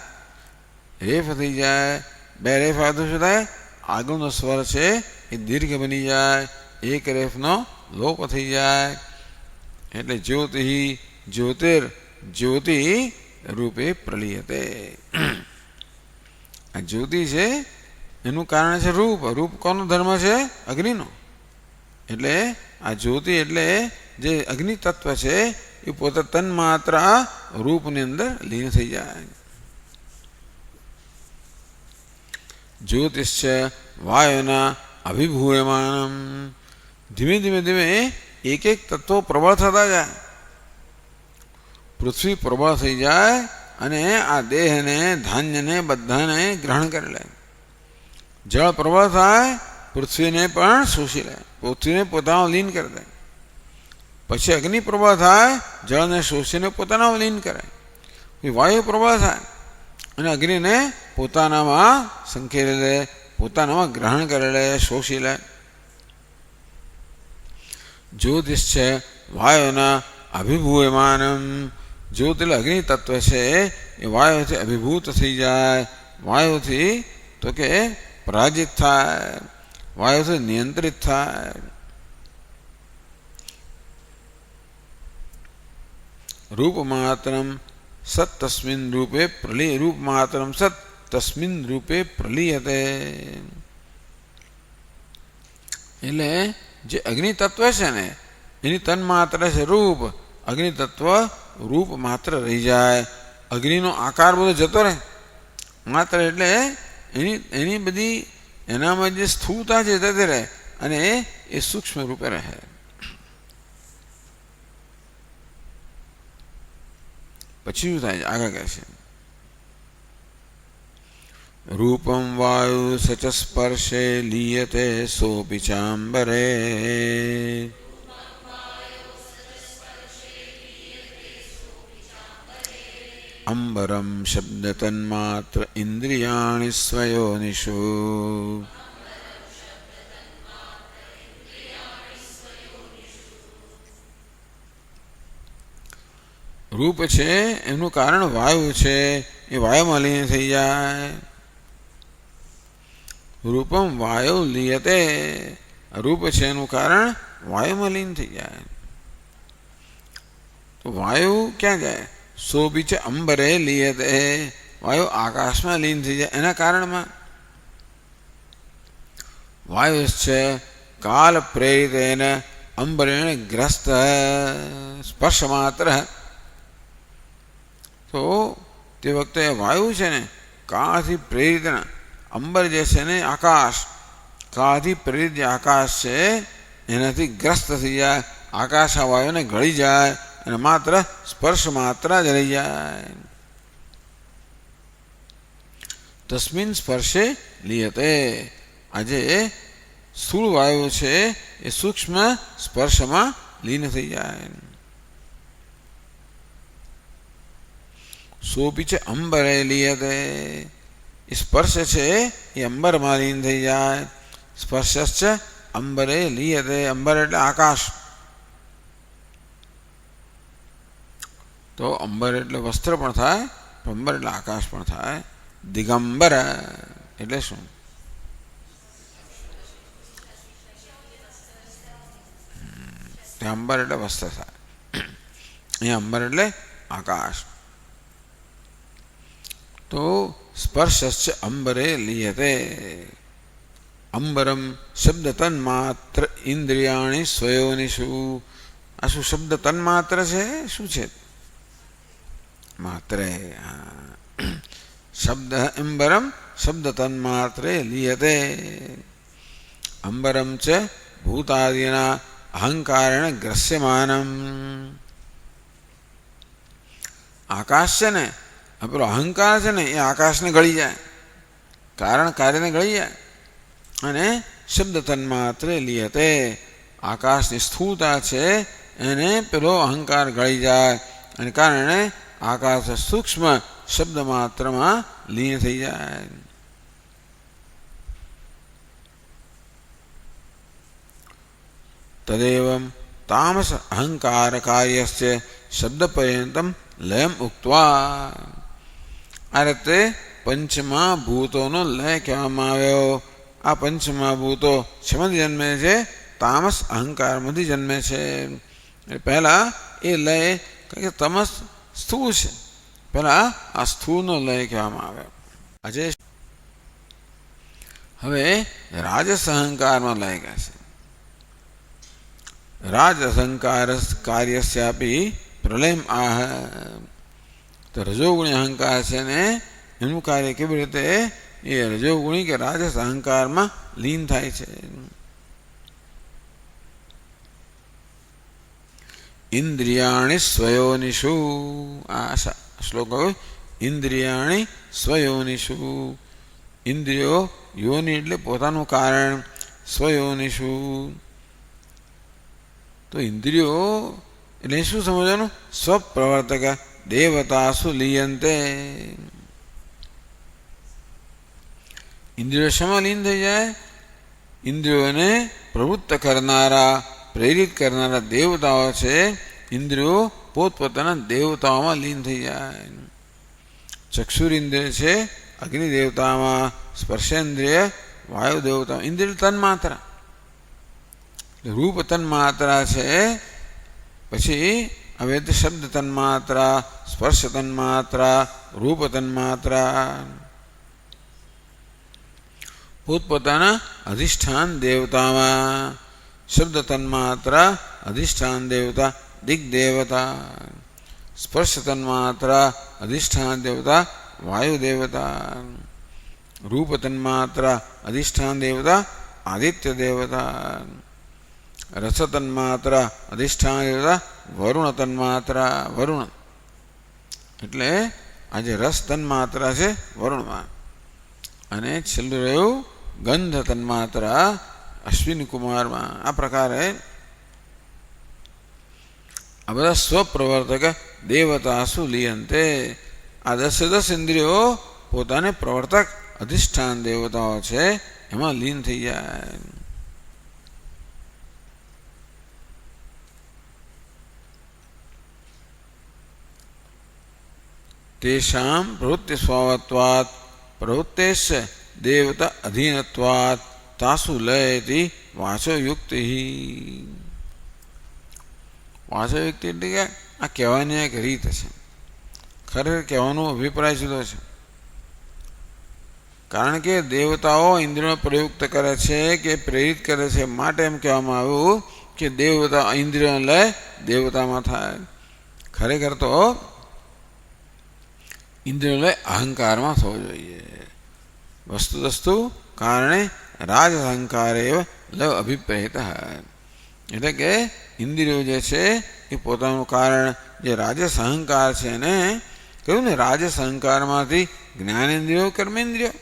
રેફ થઈ જાય. બે રેફ આવે તો શું થાય? આગળનો સ્વર છે એ દીર્ઘ બની જાય, એક રેફનો લોપ થઈ જાય. એટલે જ્યોતિ જ્યોતિર જ્યોતિ રૂપે પ્રલિયતે. આ જ્યોતિ છે એનું કારણ છે રૂપ. રૂપ કોનો ધર્મ છે? અગ્નિનો. એટલે આ જ્યોતિ એટલે જે અગ્નિ તત્વ છે એ પોતે તન્માત્રા રૂપની અંદર લીન થઈ જાય. જ્યોતિષ વાયુના અભિભૂયમાનમ, ધીમે ધીમે ધીમે એક એક તત્વો પ્રબળ થતા જાય. પૃથ્વી પ્રબળ થઈ જાય અને આ દેહને ધાન્યને બધાને ગ્રહણ કરી લે. જળ પ્રબળ થાય, પૃથ્વીને પણ શોષી લે, પૃથ્વીને પોતાનો લીન કરી દે. પછી અગ્નિ પ્રબળ થાય, જળને શોષીને પોતાનામાં લીન કરે. વાયુ પ્રબળ થાય અને અગ્નિને પોતાનામાં સંકેલી લે, પોતાનામાં ગ્રહણ કરી લે, શોષી લે. જ્યોતિષ છે વાયુના અભિભૂયમાનમ, જ્યોતિ એટલે અગ્નિ તત્વ છે એ વાયુથી અભિભૂત થઈ જાય. વાયુથી તો કે પરાજિત થાય, વાયુથી નિયંત્રિત થાય. રૂપમાત્રમ સત તસ્મિન રૂપે પ્રલિય, રૂપમાત્રમ સત તસ્મિન રૂપે પ્રલિયતે. એટલે જે અગ્નિ તત્વ છે ને એની તન માત્ર છે રૂપ. અગ્નિ તત્વ રૂપ માત્ર રહી જાય. અગ્નિનો આકાર બધો જતો રહે. માત્ર એટલે એની બધી એનામાં જે સ્થૂળતા છે જતી રહે અને એ સૂક્ષ્મ રૂપે રહે. પછી શું થાય છે આગળ કહે છે, રૂપમ વાયુ સચ સ્પર્શે લીયતે સોપી ચાંબરે. અંબરમ શબ્દ તન્માત્ર ઇન્દ્રિયાણિ સ્વયોનિષુ. રૂપ છે એનું કારણ વાયુ છે, એ વાયુમાં લીન થઈ જાય. રૂપમ વાયુ લીયતે, રૂપ છે એનું કારણ વાયુમાં લીન થઈ જાય. તો વાયુ ક્યાં જાય? સોબીચ અંબરે લીયતે, વાયુ આકાશમાં લીન થઈ જાય. એના કારણમાં વાયુ છે કાલ પ્રેરિતેન અંબરેણ ગ્રસ્ત સ્પર્શ માત્ર. તો તે વખતે વાયુ છે ને કાળથી પ્રેરિત, અંબર જે છે ને આકાશ, કાળથી પ્રેરિત જે આકાશ છે એનાથી ગ્રસ્ત થઈ જાય. આકાશ આ વાયુને ગળી જાય અને માત્ર સ્પર્શ માત્ર જ રહી જાય. તસ્મિન સ્પર્શે લીયતે. આજે સ્થૂળ વાયુ છે એ સૂક્ષ્મ સ્પર્શમાં લીન થઈ જાય. સોપી છે અંબરે લીયતે. એ સ્પર્શ છે એ અંબરમાં લીન થઈ જાય. સ્પર્શશ્ચ અંબરે લીયતે. અંબર એટલે આકાશ. તો અંબર એટલે વસ્ત્ર પણ થાય, અંબર એટલે આકાશ પણ થાય. દિગંબર એટલે શું? અંબર એટલે વસ્ત્ર થાય. અહીંયા અંબર એટલે આકાશ. તો સ્પર્શશ્ચ અંબરે લીયતે. અંબરમ શબ્દ તન્માત્ર ઇન્દ્રિયાણી સ્વયોનિષુ. આ શું શબ્દ તન્માત્ર છે? શું છે? માત્રે. શબ્દ અંબરમ શબ્દ તન્માત્રે લીયતે. અંબરમ ચ ભૂતાદિના અહંકારેણ ગ્રસ્યમાનમ. આકાશ છે ને, આ પેલો અહંકાર છે ને, એ આકાશને ગળી જાય, કારણ કાર્યને ગળી જાય. અને શબ્દ તન્માત્રે લીયતે. આકાશની સ્થૂળતા છે એને પેલો અહંકાર ગળી જાય, અને કારણે આકાશ સૂક્ષ્મ શબ્દ માત્રમાં લીન થઈ જાય. તદેવમ તામસ અહંકાર કાર્યસ્ય શબ્દ પર્યંતમ લયમ ઉક્ત્વા. આ રીતે પંચમા ભૂતોનો લય કહેવામાં આવ્યો. આ પંચમા ભૂતો શેમાંથી જન્મે છે? તામસ અહંકારમાંથી જન્મે છે. પહેલા એ લય કે તમસ સ્થૂળ છે, પહેલા આ સ્થૂળનો લય કહેવામાં આવ્યો. આજે હવે રાજસ અહંકારમાં લય કહે છે. રાજસંકાર કાર્યસ્યાપી પ્રલયમ આહ. તો રજોગુણી અહંકાર છે ને, એનું કાર્ય કેવી રીતે? એ રજોગુણી કે રાજસ અહંકારમાં લીન થાય છે. ઇન્દ્રિયાણી સ્વયોનિષુ. આ શ્લોક હવે ઇન્દ્રિયાણી સ્વયોનિષુ. ઇન્દ્રિયો યોનિ એટલે પોતાનું કારણ, સ્વયોનિષુ. તો ઇન્દ્રિયો એટલે શું સમજવાનું? સ્વપ્રવર્તક દેવતાસુ લીયંતે. ઇન્દ્રિયો શેમાં લીન થઈ જાય? ઇન્દ્રિયોને પ્રવૃત્ત કરનારા, પ્રેરિત કરનારા દેવતાઓ છે. ઇન્દ્રિયો પોતપોતાના દેવતાઓમાં લીન થઈ જાય. ચક્ષુરિન્દ્રિય છે અગ્નિ દેવતામાં, સ્પર્શેન્દ્રિય વાયુ દેવતા. ઇન્દ્રિય તન્માત્રા, રૂપ તન્માત્રા છે. પછી હવે શબ્દ તન્માત્રા, સ્પર્શ તન્માત્રા, રૂપ તન્માત્રા. પોતપોતાના અધિષ્ઠાન દેવતામાં. શબ્દ તન્માત્રા અધિષ્ઠાન દેવતા દિગ્દેવતા. સ્પર્શ તન્માત્રા અધિષ્ઠાન દેવતા વાયુ દેવતા. રૂપ તન્માત્રા અધિષ્ઠાન દેવતા આદિત્ય દેવતા. રસ તન્માત્રા અધિષ્ઠાન દેવતા વરુણ તન્માત્રા. વરુણ એટલે આજે રસ તન્માત્રા છે વરુણમાં. અને છેલ્લું રહ્યું ગંધ તન્માત્રા અશ્વિની કુમારમાં. આ પ્રકારે આ બધા સ્વપ્રવર્તક દેવતાસુ લીયંતે. આ 10 ઇન્દ્રિયો પોતાને પ્રવર્તક અધિષ્ઠાન દેવતાઓ છે એમાં લીન થઈ જાય. તેષામ પ્રવૃત્તિ સ્વભાવત્વાत् પ્રવૃત્તેશ્ચ દેવતા અધીનત્વાत् તાસુ લયતિ વાચો યુક્તિ. વાચો યુક્તિ એટલે કે આ કહેવાની એક રીત છે. ખરેખર કહેવાનો અભિપ્રાય જુદો છે. કારણ કે દેવતાઓ ઇન્દ્રિયો પ્રયુક્ત કરે છે કે પ્રેરિત કરે છે, માટે એમ કહેવામાં આવ્યું કે દેવતા ઇન્દ્રિયો લય દેવતામાં થાય. ખરેખર તો ઇન્દ્રિયો લય અહંકારમાં થવો જોઈએ. વસ્તુ કારણે રાજ અહંકાર એવ લવ અભિપ્રેત. એટલે કે ઇન્દ્રિયો જે છે એ પોતાનું કારણ જે રાજસ અહંકાર છે ને, કહ્યું ને રાજસ અહંકારમાંથી જ્ઞાનેન્દ્રિયો કર્મેન્દ્રિયો.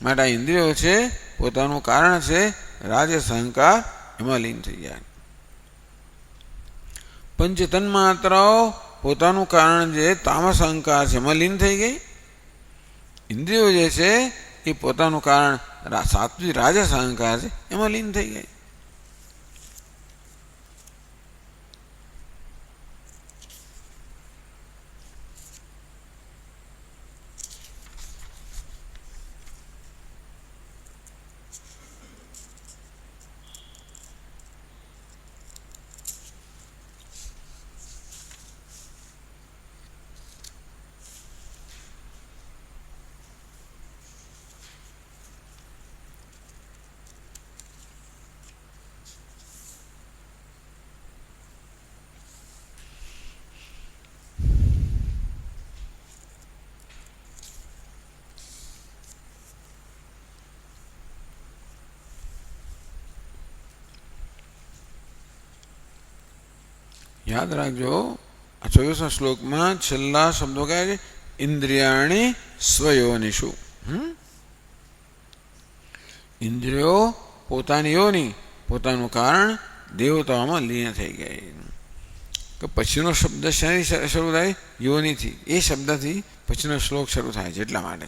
માટે આ ઇન્દ્રિયો છે પોતાનું કારણ છે, રાજસ અહંકાર એમાં લીન થઈ જાય. પંચ તન્માત્રાઓ પોતાનું કારણ જે તામસ અહંકાર છે એમાં લીન થઈ ગઈ. ઇન્દ્રિયો જે છે એ પોતાનું કારણ સાત્વિક રાજસ અહંકાર છે એમાં લીન થઈ ગઈ. યાદ રાખજો, આ 24મા શ્લોકમાં છેલ્લા શબ્દો કહે છે ઇન્દ્રિયાણી સ્વયોનિષુ. ઇન્દ્રિયો પોતાની યોની પોતાનું કારણ દેવતાઓમાં લીન થઈ ગઈ. કે પછીનો શબ્દ શેની શરૂ થાય? યોનિથી. એ શબ્દથી પછીનો શ્લોક શરૂ થાય છે એટલા માટે.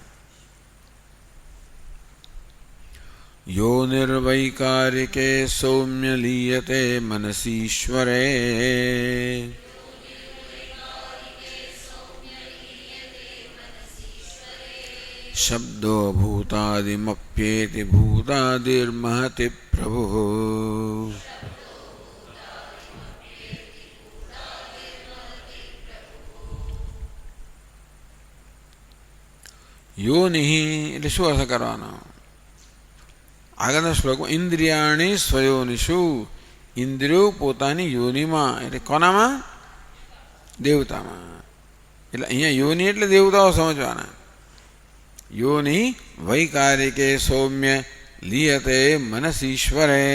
યોનિર્વૈકારિકે સૌમ્ય લીયતે મનસીશ્વરે શબ્દો ભૂતાદિમપ્યેતિ ભૂતાદિર્મહતિ પ્રભુઃ. યોનિ એટલે શું અર્થ કરવાનો? આગળના શ્લોકમાં ઇન્દ્રિયાણી સ્વયોનિષુ, ઇન્દ્રિયો પોતાની યોનિમાં એટલે કોનામાં? દેવતામાં. એટલે અહીંયા યોનિ એટલે દેવતાઓ સમજવાના. યોનિ વૈકારિકે સૌમ્ય લીયતે મનસીશ્વરે.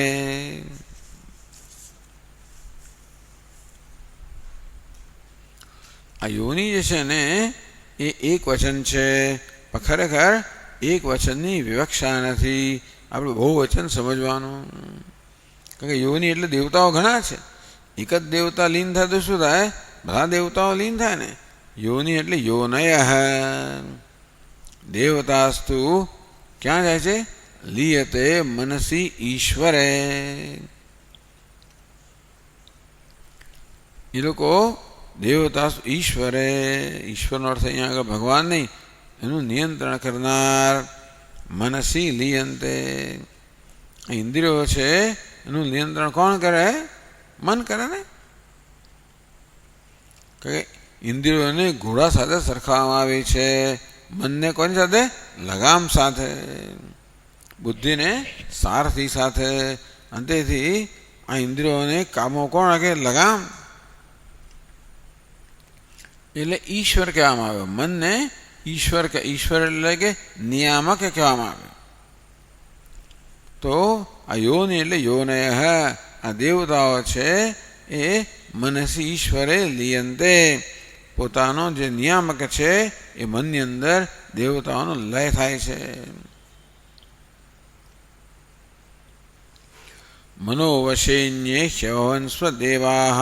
આ યોનિ જે છે ને એ એક વચન છે, પણ ખરેખર એક વચનની વિવક્ષા નથી. આપણે બહુ વચન સમજવાનું. કારણ કે યોનિ એટલે દેવતાઓ ઘણા છે. એક જ દેવતા લીન થાય તો શું થાય? બધા દેવતાઓ લીન થાય ને. યોનિ એટલે યોનય. દેવતાસ્તુ ક્યાં જાય છે? લીયતે મનસી ઈશ્વરે. એ લોકો દેવતાસ્તુ ઈશ્વરે, ઈશ્વરનો અર્થ અહીંયા આગળ ભગવાન નહીં, એનું નિયંત્રણ કરનાર. મનસી લીયંતે, ઇન્દ્રિયો છે એનું નિયંત્રણ કોણ કરે? મન કરે ને. કે ઇન્દ્રિયોને ઘોડા સાથે સરખાવવામાં આવી છે, મનને કોની સાથે? લગામ સાથે, બુદ્ધિને સારથી સાથે. અંતેથી આ ઇન્દ્રિયોને કામો કોણ રાખે? લગામ. એટલે ઈશ્વર કહેવામાં આવ્યો. મનને ઈશ્વર કે ઈશ્વર એટલે કે નિયામક કહેવામાં આવે. તો આ યોનિ એટલે યોનય, આ દેવતાઓ છે એ મનસી ઈશ્વરે લીયંતે, પોતાનો જે નિયામક છે એ મનની અંદર દેવતાઓનો લય થાય છે. મનોવશેન્યે હ્યવહન સ્વદેવાહ.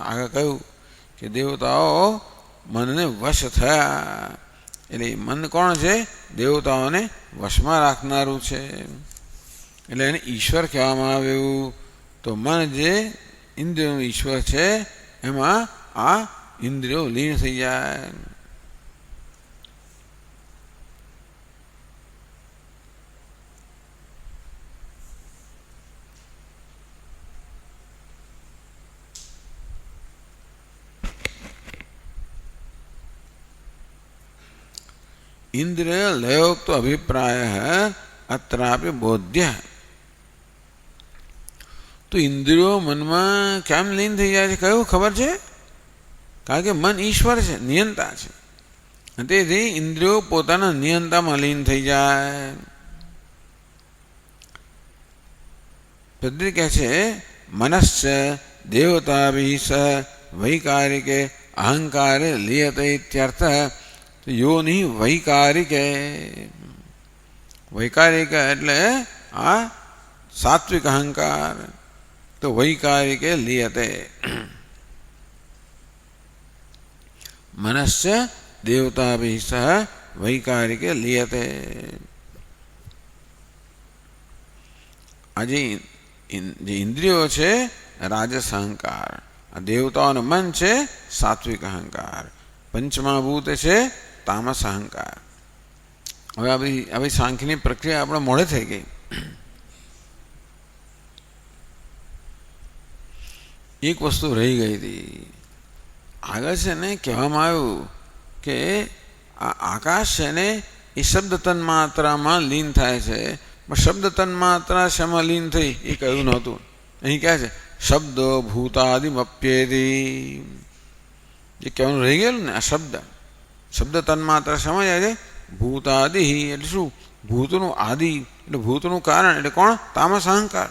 આગળ કહ્યું કે દેવતાઓ મનને વશ થયા. એટલે મન કોણ છે? દેવતાઓને વશમાં રાખનારું છે. એટલે એને ઈશ્વર કહેવામાં આવ્યું. તો મન જે ઇન્દ્રિયોનું ઈશ્વર છે એમાં આ ઇન્દ્રિયો લીન થઈ જાય. ઇન્દ્રિય લયોક્ત અભિપ્રાય અત્રાપि બોધ્ય. તો ઇન્દ્રિયો મનમાં કેમ લીન થઈ જાય છે? કયું ખબર છે? કારણ કે મન ઈશ્વર છે, નિયંતા છે. તેથી ઇન્દ્રિયો પોતાના નિયંતામાં લીન થઈ જાય. પદ્ધતિ કહે છે મનશ્ચ દેવતાભિ સહ વૈકારિકે અહંકારે લીયતે ઇત્યર્થ તો યોનિ વૈકારિકે, વૈકારિક એટલે આ સાત્વિક અહંકાર. તો વૈકારિકે લીયતે મનશ્ચ દેવતાભિ સહ વૈકારિકે લીયતે. આ જે ઇન્દ્રિયો છે રાજસ અહંકાર, આ દેવતાઓનું મન છે સાત્વિક અહંકાર, પંચમહાભૂત છે તામસ અહંકાર. હવે આવી સાંખ્યની પ્રક્રિયા આપણે મોડે થઈ ગઈ. એક વસ્તુ રહી ગઈ હતી. આગળ છે ને કહેવામાં આવ્યું કે આ આકાશ છે ને એ શબ્દ તન્માત્રામાં લીન થાય છે, પણ શબ્દ તન્માત્રા શેમાં લીન થઈ એ કહ્યું નહોતું. અહીં ક્યાં છે શબ્દ ભૂતાદિમપ્યેતિ, એ કહેવાનું રહી ગયેલું ને. આ શબ્દ તન્માત્રા શેમાં જાય છે ભૂતાદિ, એટલે શું ભૂતનું આદિ એટલે ભૂતનું કારણ એટલે કોણ તામસ અહંકાર.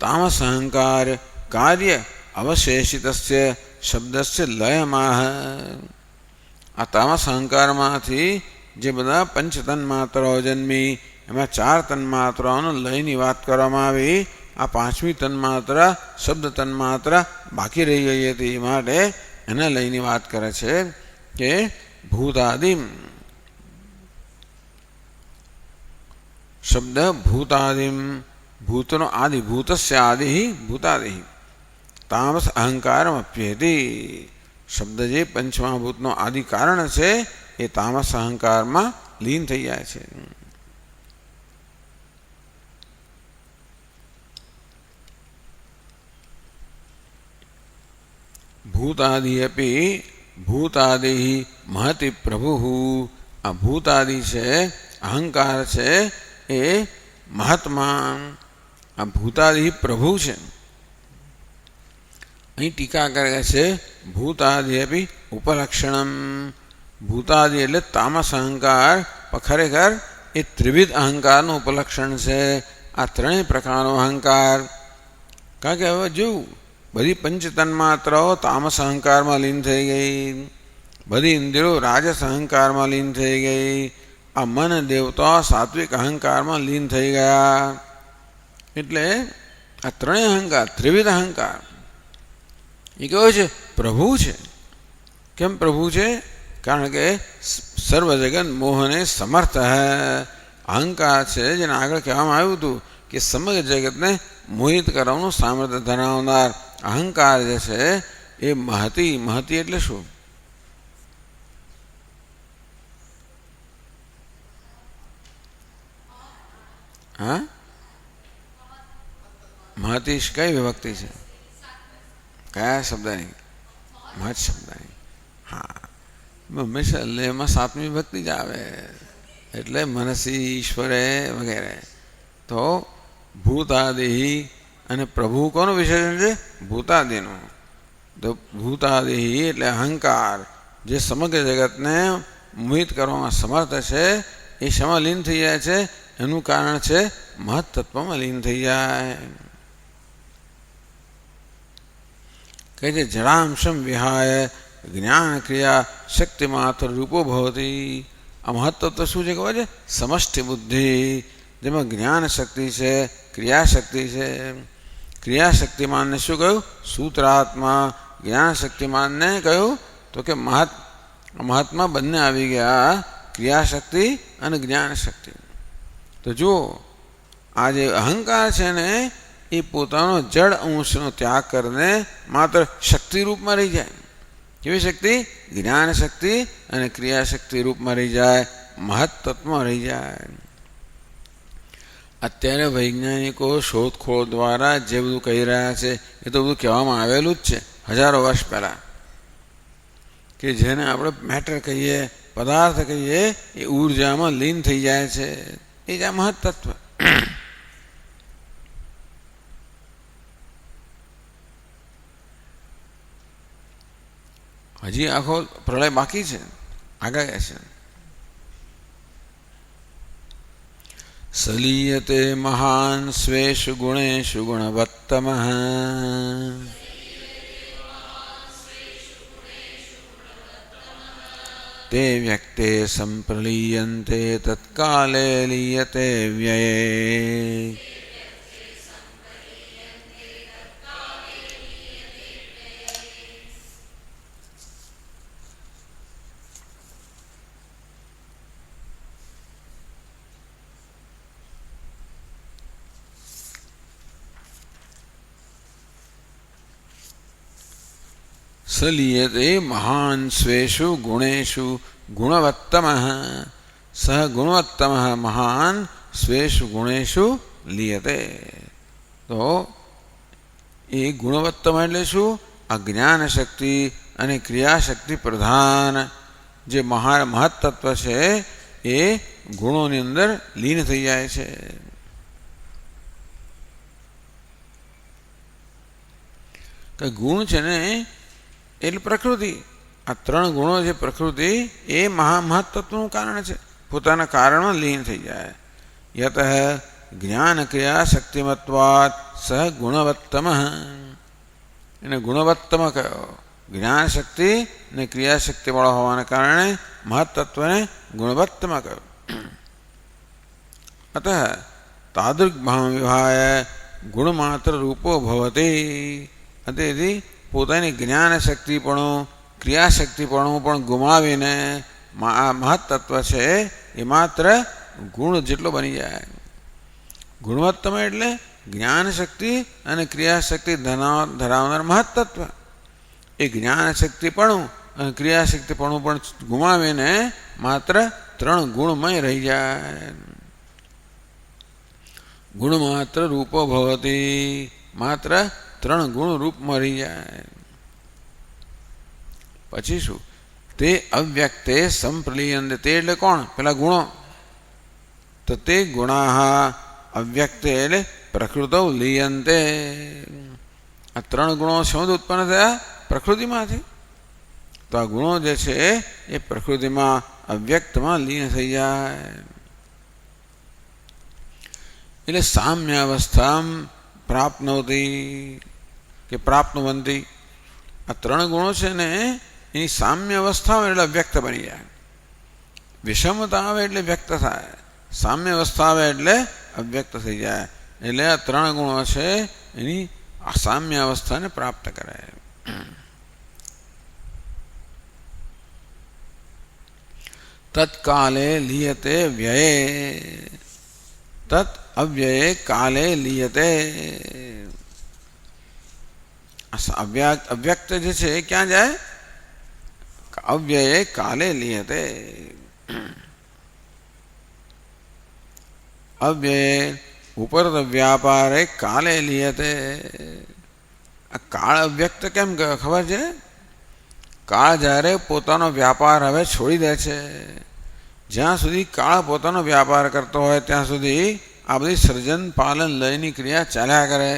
તામસ અહંકાર કાર્ય અવશેષિતસ્ય શબ્દસ્ય લયમાહ. આ તામસ અહંકારમાંથી જે બધા પંચ તન્માત્રાઓ જન્મી એમાં 4 તન્માત્રાઓનો લયની વાત કરવામાં આવી. આ 5મી તન્માત્રા શબ્દ તન્માત્રા બાકી રહી ગઈ હતી, માટે એના લયની વાત કરે છે કે ભૂતાદિ શબ્દ ભૂતાદિમ, ભૂતનો આદિ, ભૂતસ્ય આદિ ભૂતાદિ તામસ અહંકારમ અપ્યેતિ. શબ્દ જે પંચમહાભૂતનો આદિ કારણ છે એ તામસ અહંકારમાં લીન થઈ જાય છે. ભૂતાદિ અપી ભૂતાદિ મહતિ પ્રભુ. આ ભૂતાદિ છે અહંકાર છે એ મહાત્મા, આ ભૂતાદિ પ્રભુ છે. અહીં ટીકા કરે છે ભૂતાદિ અપી ઉપલક્ષણમ. ભૂતાદિ એટલે તામસ અહંકાર, પણ ખરેખર એ ત્રિવિધ અહંકારનું ઉપલક્ષણ છે. આ 3 પ્રકારનો અહંકાર. કારણ કે હવે જોવું બધી પંચ તન્માત્રાઓ તામસ અહંકારમાં લીન થઈ ગઈ, બધી ઇન્દ્રિયો રાજસ અહંકારમાં લીન થઈ ગઈ, આ મન દેવતા સાત્વિક અહંકારમાં લીન થઈ ગયા. એટલે આ 3 અહંકાર ત્રિવિધ અહંકાર એ કયો છે પ્રભુ છે. કેમ પ્રભુ છે? કારણ કે સર્વ જગત મોહને સમર્થ અહંકાર છે, જેને આગળ કહેવામાં આવ્યું હતું કે સમગ્ર જગતને મોહિત કરવાનું સામર્થ્ય ધરાવનાર અહંકાર જે છે એ મહતી. મહતી એટલે શું? હા, મહતી કઈ વિભક્તિ છે? કયા શબ્દની? મહત શબ્દની. હા, હંમેશા એમાં 7મી વિભક્તિ જ આવે, એટલે મનસી ઈશ્વરે વગેરે. તો ભૂતાદિ અને પ્રભુ કોનું વિશેષણ છે? ભૂતાદિનું. તો ભૂતાદિ એટલે અહંકાર જે સમગ્ર જગતને મોહિત કરવામાં સમર્થ છે, એ શેમાં લીન થઈ જાય છે? એનું કારણ છે મહત તત્વમાં લીન થઈ જાય. કહે છે જડાંશમ વિહાય જ્ઞાન ક્રિયા શક્તિ માત્ર રૂપો ભવતી. આ મહત્તત્વ શું છે ખબર છે? સમષ્ટિ બુદ્ધિ, જેમાં જ્ઞાન શક્તિ છે, ક્રિયા શક્તિ છે. ક્રિયા શક્તિમાનને શું કહ્યું? સૂત્રાત્મા. જ્ઞાન શક્તિમાનને કહ્યું તો કે મહાત્મા બંને આવી ગયા, ક્રિયા શક્તિ અને જ્ઞાન શક્તિ. તો જો આ જે અહંકાર છે ને એ પોતાનો જડ અંશનો ત્યાગ કરીને માત્ર શક્તિ રૂપમાં રહી જાય. કેવી શક્તિ? જ્ઞાન શક્તિ અને ક્રિયા શક્તિ રૂપમાં રહી જાય, મહત્તત્વમાં રહી જાય. અત્યારે વૈજ્ઞાનિકો શોધખોળ દ્વારા જે બધું કહી રહ્યા છે એ તો બધું કહેવામાં આવેલું જ છે હજારો વર્ષ પહેલાં, કે જેને આપણે મેટર કહીએ, પદાર્થ કહીએ, એ ઉર્જામાં લીન થઈ જાય છે. એ જ આ મહત્તત્વ. હજી આખો પ્રલય બાકી છે, આગળ છે. સલીયતે મહાન સ્વેષુ ગુણેષુ ગુણવત્તમઃ. તે વ્યક્તે સંપ્રલીયન્તે તત્કાલે લીયતે વ્યયે. સલીયતે મહાન સ્વેષુ ગુણેષુ ગુણવત્તમઃ. સહ ગુણવત્તમઃ મહાન સ્વેષુ ગુણેષુ લીયતે. તો એ ગુણવત્તમ એટલે શું? આ જ્ઞાન શક્તિ અને ક્રિયાશક્તિ પ્રધાન જે મહત્તત્વ છે એ ગુણોની અંદર લીન થઈ જાય છે. કે ગુણ છે ને એટલે પ્રકૃતિ. આ ત્રણ ગુણો છે પ્રકૃતિ એ મહત્તત્વનું કારણ છે. પોતાના કારણમાં લીન થઈ જાય. યત જ્ઞાન ક્રિયા શક્તિમત્વાત સહ ગુણવત્તમ. એને ગુણવત્તમ કયો. જ્ઞાન શક્તિ ને ક્રિયાશક્તિ વાળો હોવાના કારણે મહત્તત્વને ગુણવત્તમ કયો. અત તાદૃગ્ભાવ વિવાય ગુણમાત્ર રૂપો ભવતી. તેથી પોતાની જ્ઞાન શક્તિપણું ક્રિયાશક્તિપણું પણ ગુમાવીને મહત્તત્વ છે એ માત્ર ગુણ જેટલો બની જાય. ગુણવત્તમ એટલે જ્ઞાન શક્તિ અને ક્રિયાશક્તિ ધરાવનાર મહત્તત્વ. એ જ્ઞાન શક્તિપણું અને ક્રિયાશક્તિપણું પણ ગુમાવીને માત્ર ત્રણ ગુણમય રહી જાય. ગુણ માત્ર રૂપો ભવતી. માત્ર ત્રણ ગુણ રૂપમાં રહી જાય. પછી શું? તે અવ્યક્તે સંપ્રલીયન્તે. તે એટલે કોણ? પેલા ગુણો. તો તે ગુણા અવ્યક્તે એટલે પ્રકૃતો લીયન્તે. આ ત્રણ ગુણો શું ઉત્પન્ન થયા? પ્રકૃતિમાંથી. તો આ ગુણો જે છે એ પ્રકૃતિમાં અવ્યક્તમાં લીન થઈ જાય. એટલે સામ્ય અવસ્થા પ્રાપ્નોતી કે પ્રાપ્નવંતી. આ ત્રણ ગુણો છે ને એની સામ્ય અવસ્થા આવે એટલે વ્યક્ત બની જાય. વિષમતા આવે એટલે વ્યક્ત થાય. સામ્ય અવસ્થા આવે એટલે અવ્યક્ત થઈ જાય. એટલે આ ત્રણ ગુણો છે એની સામ્ય અવસ્થાને પ્રાપ્ત કરે. તત્કાલે લીયતે વ્યયે. તત અવ્યયે કાલે લીયતે. અવ્યક્ત જે છે એ ક્યાં જાય? અવ્યયે કાલે લીયતે. અવ્યયે ઉપરત વ્યાપારે કાલે લીયતે. આ કાળ અવ્યક્ત કેમ ખબર છે? કાળ જ્યારે પોતાનો વ્યાપાર હવે છોડી દે છે, જ્યાં સુધી કાળ પોતાનો વ્યાપાર કરતો હોય ત્યાં સુધી આ બધી સર્જન પાલન લયની ક્રિયા ચાલ્યા કરે.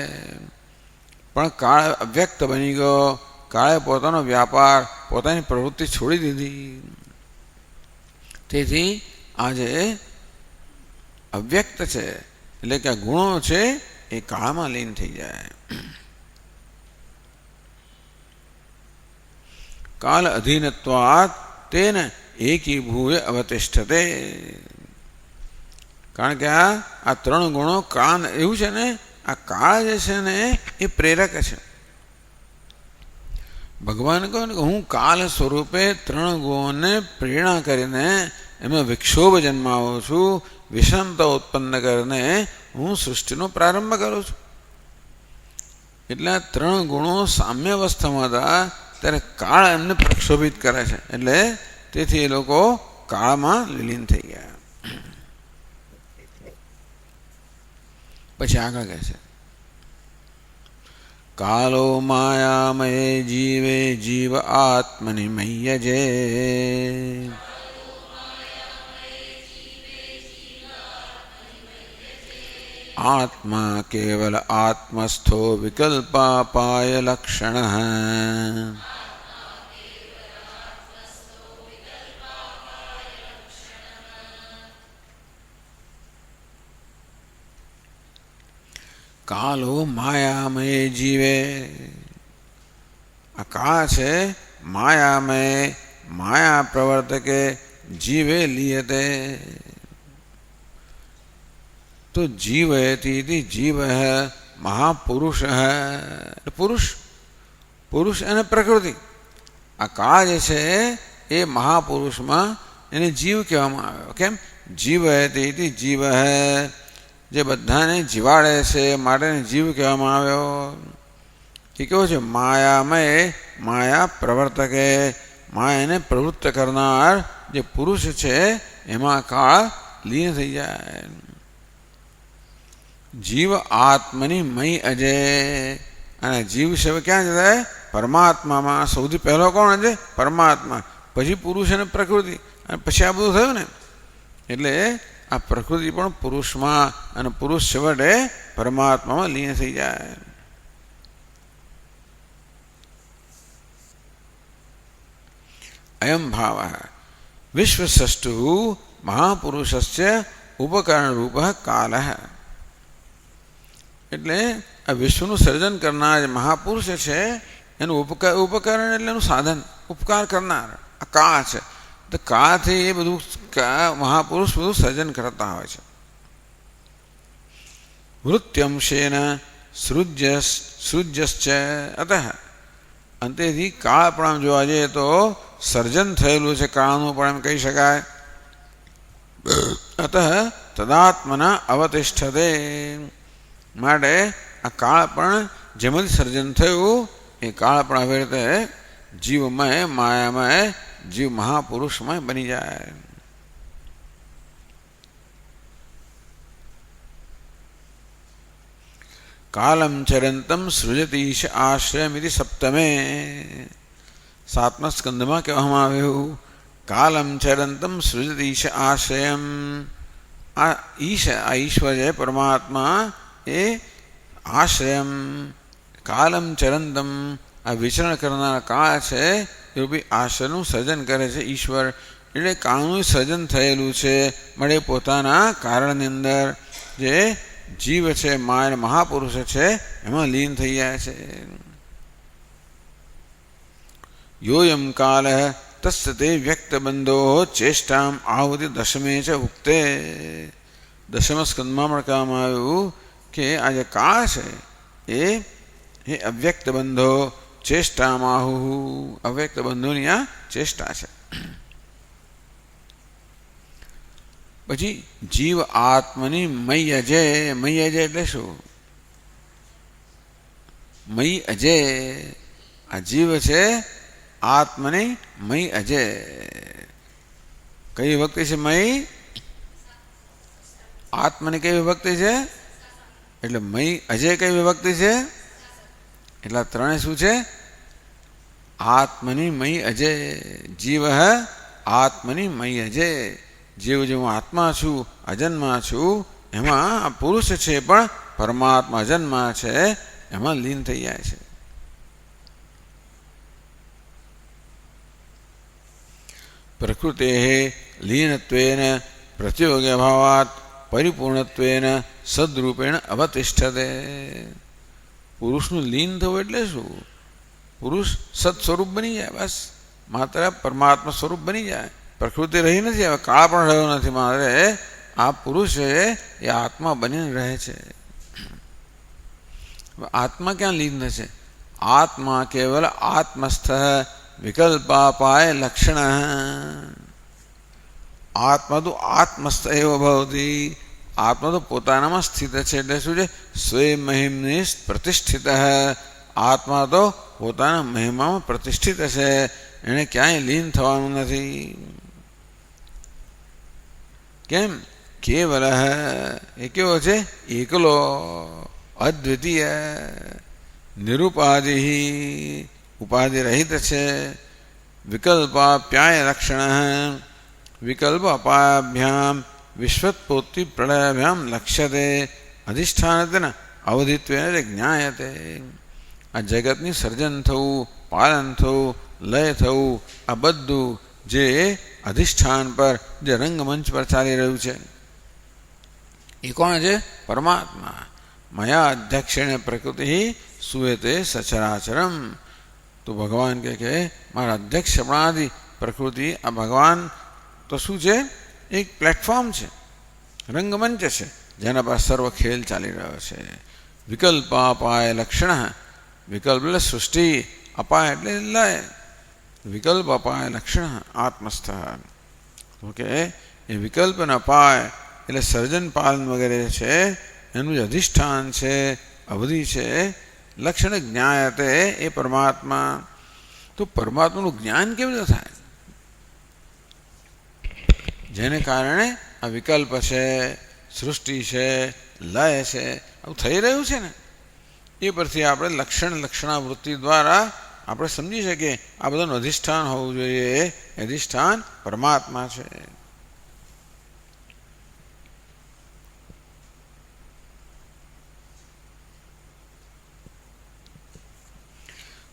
પણ કાળ અવ્યક્ત બની ગયો. કાળે પોતાનો વ્યાપાર પોતાની પ્રવૃત્તિ છોડી દીધી. તેથી આજે અવ્યક્ત છે એટલે કે ગુણો છે એ કાળમાં લીન થઈ જાય. કાલ અધીનત્વાત તેન એકીભૂય અવતિષ્ઠતે. કારણ કે આ ત્રણ ગુણો કાળ એવું છે ને, આ કાળ જે છે ને એ પ્રેરક છે. ભગવાન કહે ને હું કાલ સ્વરૂપે ત્રણ ગુણોને પ્રેરણા કરીને એમાં વિક્ષોભ જન્માવું છું, વિષમતા ઉત્પન્ન કરીને હું સૃષ્ટિનો પ્રારંભ કરું છું. એટલે આ ત્રણ ગુણો સામ્ય અવસ્થામાં હતા ત્યારે કાળ એમને પ્રક્ષોભિત કરે છે. એટલે તેથી એ લોકો કાળમાં લીન થઈ ગયા. પછી આગળ કહે છે કાલો માયામયે જીવે જીવ આત્મનિમય્યજે. આત્મા કેવલ આત્મસ્થો વિકલ્પાપાય લક્ષણ. કાલો માયામય જીવે. આ કાળ છે માયામય माया प्रवर्तके जीवे लीयते। तो जीवयति जीव महापुरुष है। पुरुष पुरुष અને પ્રકૃતિ આ કાળ જે છે એ મહાપુરુષમાં એને જીવ કહેવામાં આવ્યો. કેમ? જીવયતિ જીવ જે બધાને જીવાડે છે માટે જીવ કહેવામાં આવ્યો. એ કેવો છે? માયામય માયા પ્રવર્તકે માયાને પ્રવૃત્ત કરનાર જે પુરુષ છે એમાં કાળ લીન થઈ જાય. જીવ આત્મની મય અજય. અને જીવ છે ક્યાં જતા? પરમાત્મામાં. સૌથી પહેલો કોણ છે? પરમાત્મા. પછી પુરુષ અને પ્રકૃતિ અને પછી આ બધું થયું ને. એટલે આ પ્રકૃતિ પણ પુરુષમાં અને પુરુષ છેવટે પરમાત્મામાં લીન થઈ જાય. અયમ ભાવ વિશ્વસૃષ્ટુ મહાપુરુષસ્ય ઉપકરણ રૂપ કાલ. એટલે આ વિશ્વનું સર્જન કરનાર જે મહાપુરુષ છે એનું ઉપકરણ એટલે એનું સાધન, ઉપકાર કરનાર આ કાળ છે. તો કાળથી એ બધું મહાપુરુષ બધું સર્જન કરતા હોય છે. વૃત્યંશેન સૃજ્યશ્ચ અતઃ. અંતેથી કાળ પણ આમ જોવા જઈએ તો સર્જન થયેલું છે કાળનું પણ એમ કહી શકાય. અતઃ તદાત્મના અવતિષ્ઠતે. માટે આ કાળ પણ જેમાંથી સર્જન થયું એ કાળ પણ આવી રીતે જીવમય માયામય જીવ મહાપુરુષમય બની જાય. કાલમ ચરંતમ સૃજતીશ આશ્રયમિતિ સપ્તમે. 7મા સ્કંદમાં કહેવામાં આવ્યું કાલમ ચરંતમ સૃજતીશ આશ્રયમ. આ ઈશ્વર છે પરમાત્મા એ આશ્રયમ કાલમ ચરંતમ આ વિચરણ કરનાર કાળ છે એ રૂપી આશ્રયનું સર્જન કરે છે ઈશ્વર. એટલે કાળનું સર્જન થયેલું છે મળે પોતાના કારણની અંદર. જે જીવ છે માયા મહાપુરુષ છે એમાં લીન થઈ જાય છે. યોયમ કાલ તસ્ય તે વ્યક્તબંધો ચેષ્ટામ આહુતિ દશમે છે ઉક્તે. દશમ સ્કંદમાં પણ કહેવામાં આવ્યું કે આ જે કાળ છે એ અવ્યક્ત બંધો ચેષ્ટામાં આહુ. અવ્યક્ત બંધોની આ ચેષ્ટા છે. પછી જીવ આત્મની મય અજય. મય અજય એટલે શું? મય અજય. આ જીવ છે આત્મની મય અજય. કઈ વિભક્તિ છે? મય. આત્મની કઈ વિભક્તિ છે? એટલે મય અજય કઈ વિભક્તિ છે? એટલે ત્રણે શું છે? આત્મની મય અજય. જીવ આત્મની મય અજય. જીવ જે હું આત્મા છું અજન્મા છું એમાં આ પુરુષ છે પણ પરમાત્મા અજન્મા છે એમાં લીન થઈ જાય છે. પ્રકૃતે લીનત્વેન પ્રતિયોગી અભાવાત પરિપૂર્ણત્વેન સદરૂપેણ અવતિષ્ઠતે. પુરુષનું લીન થવું એટલે શું? પુરુષ સદ સ્વરૂપ બની જાય. બસ માત્ર પરમાત્મા સ્વરૂપ બની જાય. પ્રકૃતિ રહી નથી, હવે કાળ પણ રહ્યો નથી. મારે આ પુરુષ છે એ આત્મા બનીને રહે છે. આત્મા ક્યાં લીન છે? આત્મા કેવલ આત્મસ્થ વિકલ્પાપાય લક્ષણ. આત્મા તો આત્મસ્થ એવ ભવતી. આત્મા તો પોતાનામાં સ્થિત છે. એટલે શું છે? સ્વયં મહિમ્નિ પ્રતિષ્ઠિત. આત્મા તો પોતાના મહિમામાં પ્રતિષ્ઠિત છે, એને ક્યાંય લીન થવાનું નથી. કેમ? કેવલ એ કેવો છે? એકલો અદ્વિતીય નિરુપાધિ ઉપાધિ રહિત છે. વિકલ્પાપ્યાય લક્ષણ વિકલ્પ અપાયાભ્યામ વિશ્વત્પોત્તિ પ્રલયાભ્યામ લક્ષ્યતે અધિષ્ઠાનતેન અવધિત્વેન જ્ઞાયતે. આ જગતની સર્જન થવું, પાલન થવું, લય થવું, આ બધું જે અધિષ્ઠાન પર જે રંગમંચ પર ચાલી રહ્યું છે એ કોણ છે? પરમાત્મા. મયા અધ્યક્ષેણ પ્રકૃતિ સુએતે સચરાચરમ. તો ભગવાન કે મારા અધ્યક્ષપણાથી પ્રકૃતિ, આ ભગવાન તો શું છે? એક પ્લેટફોર્મ છે, રંગમંચ છે, જેના પર સર્વ ખેલ ચાલી રહ્યો છે. વિકલ્પ અપાય લક્ષણ, વિકલ્પ એટલે સૃષ્ટિ, અપાય એટલે લય, વિકલ્પ અપાય લક્ષણ આત્મસ્થ. ઓકે, એ વિકલ્પ અને અપાય એટલે સર્જન પાલન વગેરે છે, એનું જે અધિષ્ઠાન છે, અવધિ છે, લક્ષણ જ્ઞાયતે એ પરમાત્મા. તો પરમાત્માનું જ્ઞાન કેવી રીતે થાય? જેને કારણે આ વિકલ્પ છે, સૃષ્ટિ છે, લય છે, આવું થઈ રહ્યું છે ને, એ પરથી આપણે લક્ષણાવૃત્તિ દ્વારા આપણે સમજી શકીએ આ બધાનું અધિષ્ઠાન હોવું જોઈએ. અધિષ્ઠાન પરમાત્મા છે.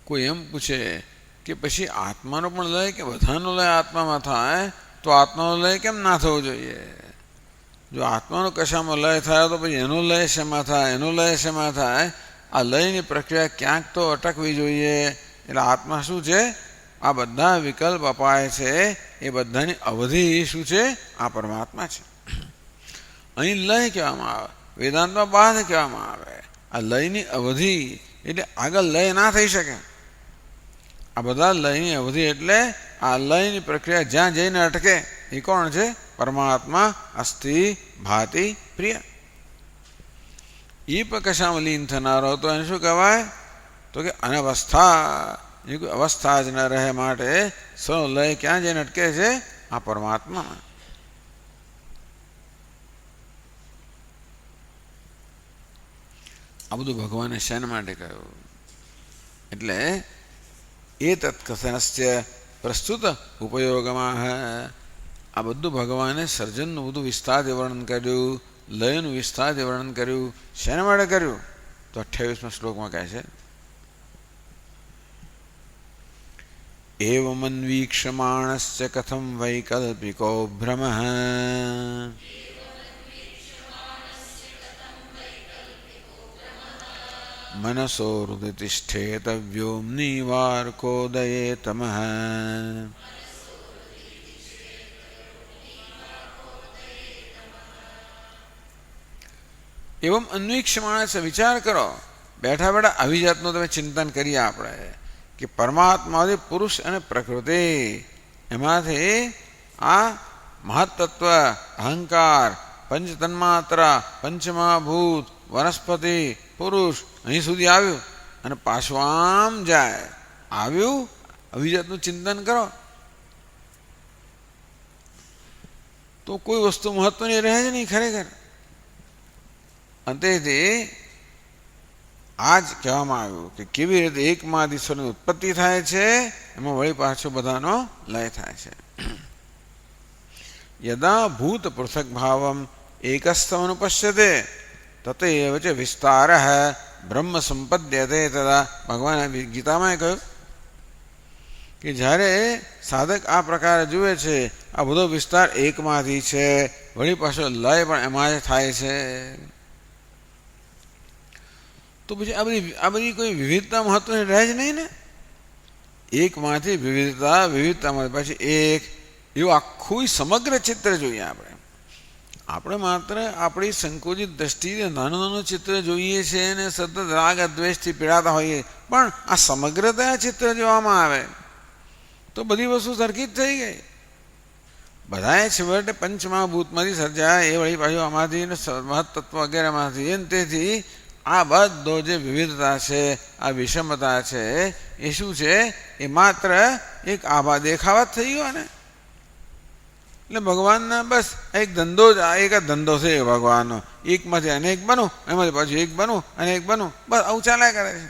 કોઈ એમ પૂછે કે પછી આત્માનો પણ લય કે બધાનો લય આત્મામાં થાય, તો આત્માનો લય કેમ ના થવો જોઈએ? જો આત્માનો કશામાં લય થાય તો પછી એનો લય શેમાં થાય, એનો લય શેમાં થાય? આ લયની પ્રક્રિયા ક્યાંક તો અટકવી જોઈએ. એટલે આત્મા શું છે? આ બધા વિકલ્પ અપાય છે, એ બધાની અવધિ શું છે? આ પરમાત્મા છે. અહીં લય કહેવામાં આવે, વેદાંતમાં બાધ કહેવામાં આવે. આ લયની અવધિ એટલે આગળ લય ના થઈ શકે. આ બધા લયની અવધિ એટલે આ લયની પ્રક્રિયા જ્યાં જઈને અટકે એ કોણ છે? પરમાત્મા. અસ્થિ ભાતિ પ્રિય. એ પણ કશામાં લીન થનારો તો એને શું કહેવાય? તો કે અનવસ્થા. એ કોઈ અવસ્થા જ ન રહે માટે સૌ લય ક્યાં જઈને અટકે છે? આ પરમાત્મા. આ બધું ભગવાને શેના માટે કહ્યું? એટલે એ તત્કથનસ્ય પ્રસ્તુત ઉપયોગમાં આ બધું ભગવાને સર્જનનું બધું વિસ્તારથી વર્ણન કર્યું, લયનું વિસ્તારથી વર્ણન કર્યું. શેના માટે કર્યું? તો 28મા શ્લોકમાં કહે છે, એવમન્વીક્ષમાણસ્ય કથમ વૈકલ્પિકો ભ્રમઃ મનસો હૃદય તિષ્ઠેતવ્યોમ્નિવાર્કોદયે તમઃ. એવમ અન્વીક્ષમાણસ્ય, વિચાર કરો, બેઠા બેઠા આવી જાતનું તમે ચિંતન કરીએ આપણે કે પરમાત્માથી પુરુષ અને પ્રકૃતિ, એમાંથી આ મહત્તત્વ, અહંકાર, પંચતન્માત્રા, પંચમહાભૂત, વનસ્પતિ, પુરુષ અહીં સુધી આવ્યું અને પાછું આમ જાય. આવ્યું, આવી જાતનું ચિંતન કરો તો કોઈ વસ્તુ મહત્વની રહે જ નહીં ખરેખર. અંતેથી આ જ કહેવામાં આવ્યું કે કેવી રીતે એકમાં ઈશ્વરની ઉત્પત્તિ થાય છે, એમાં વળી પાછો બધાનો લય થાય છે. યદા ભૂત પૃથક ભાવમ એકસ્થમનુપશ્યતે તતએવ ચ વિસ્તારઃ બ્રહ્મ સંપદ્યતે. તથા ભગવાને ગીતામાં કહ્યું કે જ્યારે સાધક આ પ્રકારે જુએ છે આ બધો વિસ્તાર એકમાંથી છે, વળી પાછો લય પણ એમાં જ થાય છે, તો પછી આ બધી કોઈ વિવિધતા મહત્વની રહે જ નહીં ને. એકમાંથી વિવિધતામાંથી પછી એક, એવું આખું સમગ્ર ચિત્ર જોઈએ આપણે. આપણે માત્ર આપણી સંકુચિત દ્રષ્ટિએ નાનું ચિત્ર જોઈએ છીએ અને સતત રાગ દ્વેષથી પીડાતા હોઈએ, પણ આ સમગ્રતા ચિત્ર જોવામાં આવે તો બધી વસ્તુ સરખી જ થઈ ગઈ. બધાએ છેવટે પંચમહાભૂતમાંથી સર્જાયા, એ વળી પાછું આમાંથી મહત્તત્વ વગેરેમાંથી. તેથી આ બધો જે વિવિધતા છે, આ વિષમતા છે, એ શું છે? એ માત્ર એક આભા દેખાવા જ થઈ ગયો ને. એટલે ભગવાનના બસ એક ધંધો જ, એક જ ધંધો છે ભગવાનનો. એકમાંથી અનેક બનું, એમાંથી પાછું એક બનું, અનેક બનું, બસ આવું ચાલ્યા કરે છે.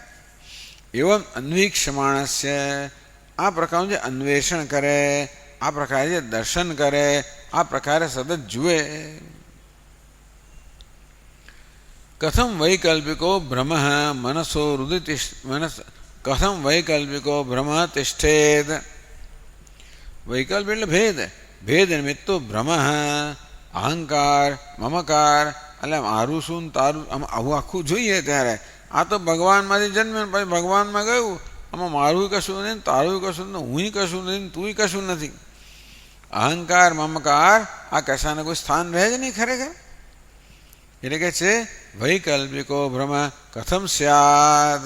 એવમ અન્વીક્ષમાણસ્ય, આ પ્રકારનું જે અન્વેષણ કરે, આ પ્રકારે જે દર્શન કરે, આ પ્રકારે સતત જુએ. કથમ વૈકલ્પિકો ભ્રમ મનસો હૃદય કથમ વૈકલ્પિકો ભ્રમ તિષ્ઠેત. વૈકલ્પ એટલે ભેદ, ભેદ નિમિત્તો ભ્રમ, અહંકાર, મમકાર, એટલે મારું શું તારું, આવું આખું જોઈએ ત્યારે આ તો ભગવાનમાંથી જન્મે પછી ભગવાનમાં ગયું આમાં મારું કશું નહીં, તારું કશું નહીં, હું કશું નહીં, તું કશું નથી. અહંકાર મમકાર આ કશાને કોઈ સ્થાન રહે જ નહીં ખરેખર. એટલે કે છે વૈકલ્પિકો ભ્રમ કથમ સ્યાદ.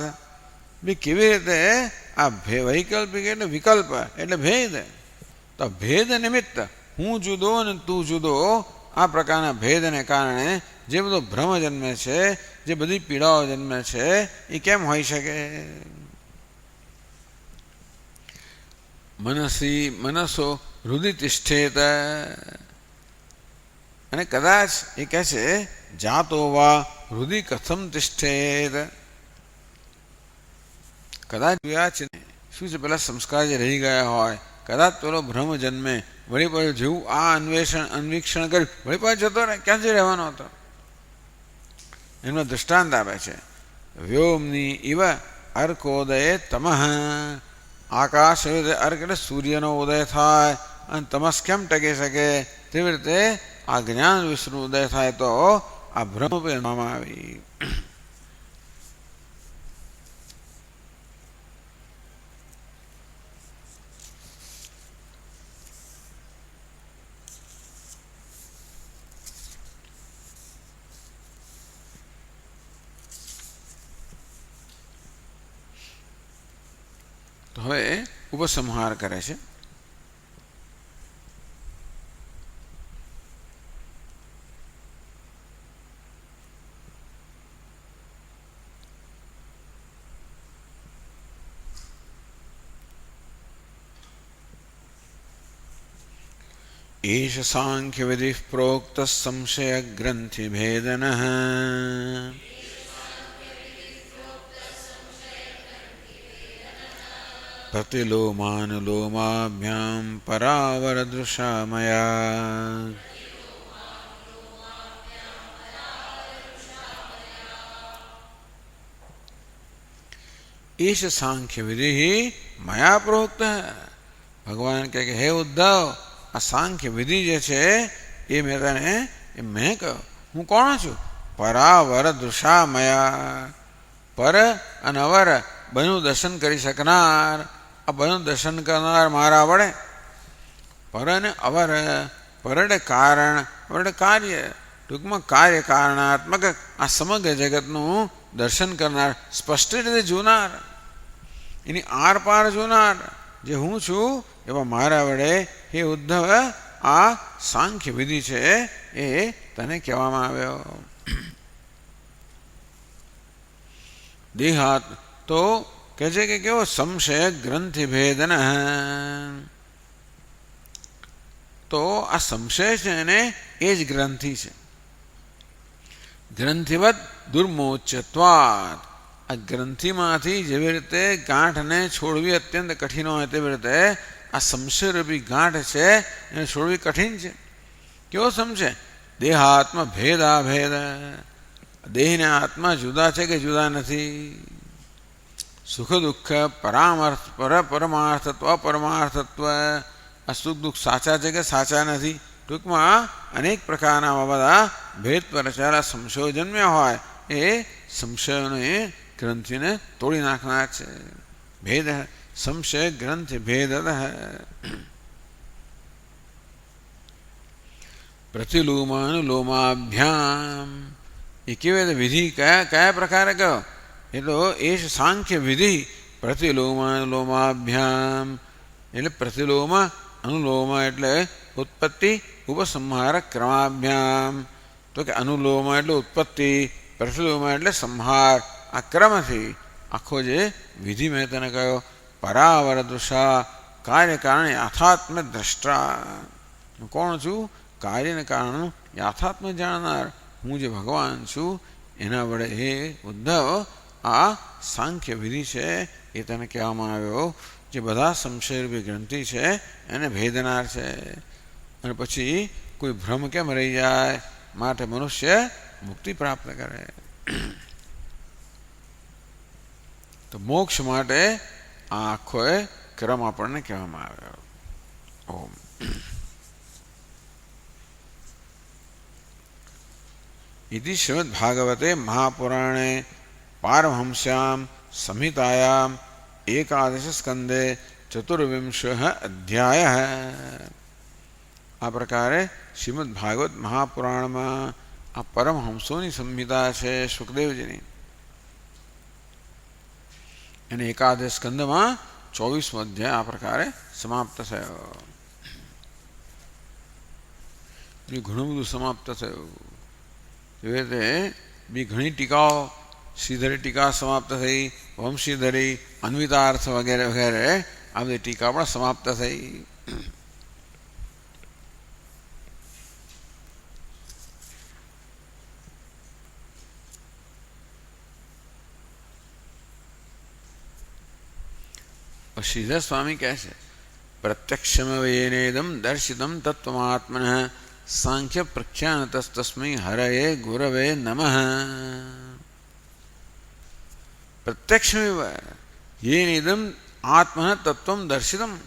બી કેવી રીતે આ વૈકલ્પિક એટલે વિકલ્પ એટલે ભેદ. તો ભેદ નિમિત્ત હું જુદો અને તું જુદો આ પ્રકારના ભેદને કારણે જે બધો ભ્રમ જન્મે છે, જે બધી પીડાઓ જન્મે છે, એ કેમ હોઈ શકે? મનસો હૃદય તિષ્ઠેત. અને કદાચ એ કહે છે જાતો વા હૃદય કથમ તિષ્ઠેત. કદાચ જોયા છે શું છે, પેલા સંસ્કાર જે રહી ગયા હોય, કદાચ પેલો ભ્રમ જન્મે, વળી પાછું જેવું આ અન્વેષણ કર્યું વળી પાછું જતો રહે, ક્યાંથી રહેવાનો હતો? એનો દૃષ્ટાંત આપે છે વ્યોમની ઇવ અર્કોદયે તમઃ. આકાશ એવી રીતે અર્ક એટલે સૂર્યનો ઉદય થાય અને તમસ કેમ ટકી શકે? તેવી રીતે આ જ્ઞાન વિષ્ણુ ઉદય થાય તો આ ભ્રમ કહેવામાં આવી. તો હવે ઉપસંહાર કરે છે. एष सांख्यविधिः प्रोक्तः संशयग्रन्थिभेदनः. प्रतिलोमानुलोमाभ्यां परावरदृशा मया. एष सांख्यविधिः मया प्रोक्तः. भगवान कहे कि हे उद्धव, આ સાંખ્ય વિધિ જે છે એ મેં તને મેં કહ્યું. હું કોણ છું? પરાવર દૃશામયા. પર અને અવર બનું દર્શન કરી શકનાર. આ બનું દર્શન કરનાર મારા વડે. પર અને અવર, પર એટલે કારણ, અવર એટલે કાર્ય. ટૂંકમાં કાર્ય કારણાત્મક આ સમગ્ર જગતનું દર્શન કરનાર, સ્પષ્ટ રીતે જોનાર, એની આર પાર જોનાર જે હું છું એવા મારા વડે હે ઉદ્ધવ આ સાંખ્ય વિધિ છે એ તને કહેવામાં આવ્યો. દેહાત તો કહે છે કે કેવો સંશય ગ્રંથિ ભેદન. તો આ સંશય છે એને એ જ ગ્રંથિ છે. ગ્રંથિવત દુર્મોચ્યત્વાત. આ ગ્રંથિમાંથી જેવી રીતે ગાંઠને છોડવી અત્યંત કઠિન હોય તેવી રીતે આ સંશયરૂપી ગાંઠ છે એને છોડવી કઠિન છે. કેવો સમજે? દેહાત્મ ભેદાભેદ. દેહને આત્મા જુદા છે કે જુદા નથી? સુખ દુઃખ પરામર્થ પરમાર્થત્વ પરમાર્થત્વ. આ સુખ દુઃખ સાચા છે કે સાચા નથી? ટૂંકમાં અનેક પ્રકારના બધા ભેદ પર રચાયેલા સંશયો જન્મ્યા હોય એ સંશયોને ગ્રંથિને તોડી નાખનાર છે. ભેદ સંશય ગ્રંથિ ભેદ. પ્રતિલોમાનુલોમાભ્યામ. એ કેવી વિધિ કયા કયા પ્રકારે કહો? એ તો એ સાંખ્ય વિધિ. પ્રતિલોમાનુલોમાભ્યામ એટલે પ્રતિલોમ અનુલોમ એટલે ઉત્પત્તિ ઉપસંહાર ક્રમાભ્યામ. તો કે અનુલોમ એટલે ઉત્પત્તિ, પ્રતિલોમ એટલે સંહાર. આ ક્રમથી આખો જે વિધિ મેં તને કહ્યો. પરાવર દૃશા કાર્ય કારણે યથાત્મ દ્રષ્ટા. હું કોણ છું? કાર્યને કારણનું યથાત્મ જાણનાર હું જે ભગવાન છું એના વડે હે ઉદ્ધવ આ સાંખ્ય વિધિ છે એ તને કહેવામાં આવ્યો. જે બધા સંશયરૂપી ગ્રંથિ છે એને ભેદનાર છે. અને પછી કોઈ ભ્રમ કેમ રહી જાય? માટે મનુષ્ય મુક્તિ પ્રાપ્ત કરે. તો મોક્ષ માટે આ આખો ક્રમ આપણને કહેવામાં આવ્યો. ઓમ. इति श्रीमद्भागवते महापुराणे पारमहंस्यां संहितायां एकादश स्कंदे चतुर्विंशः अध्यायः। આ પ્રકારે શ્રીમદ ભાગવત મહાપુરાણમાં આ પરમહંસોની સંહિતા છે સુખદેવજીની, અને એકાદશ સ્કંદમાં 24મો અધ્યાય આ પ્રકારે સમાપ્ત થયો. ઘણું બધું સમાપ્ત થયું. એવી રીતે બી ઘણી ટીકાઓ, શ્રીધરી ટીકા સમાપ્ત થઈ, વંશીધરી, અન્વિતાર્થ વગેરે વગેરે આ બધી ટીકા પણ સમાપ્ત થઈ. શ્રીધર સ્વામી કહે છે, પ્રત્યક્ષમવેનેદમ દર્શિતમ તત્વમાત્મનઃ સાંખ્ય પ્રખ્યાનતસ્તસ્મૈ હરયે ગુરવે નમઃ. પ્રત્યક્ષમેવ યેનેદમ આત્મન તત્વમ દર્શિતમ,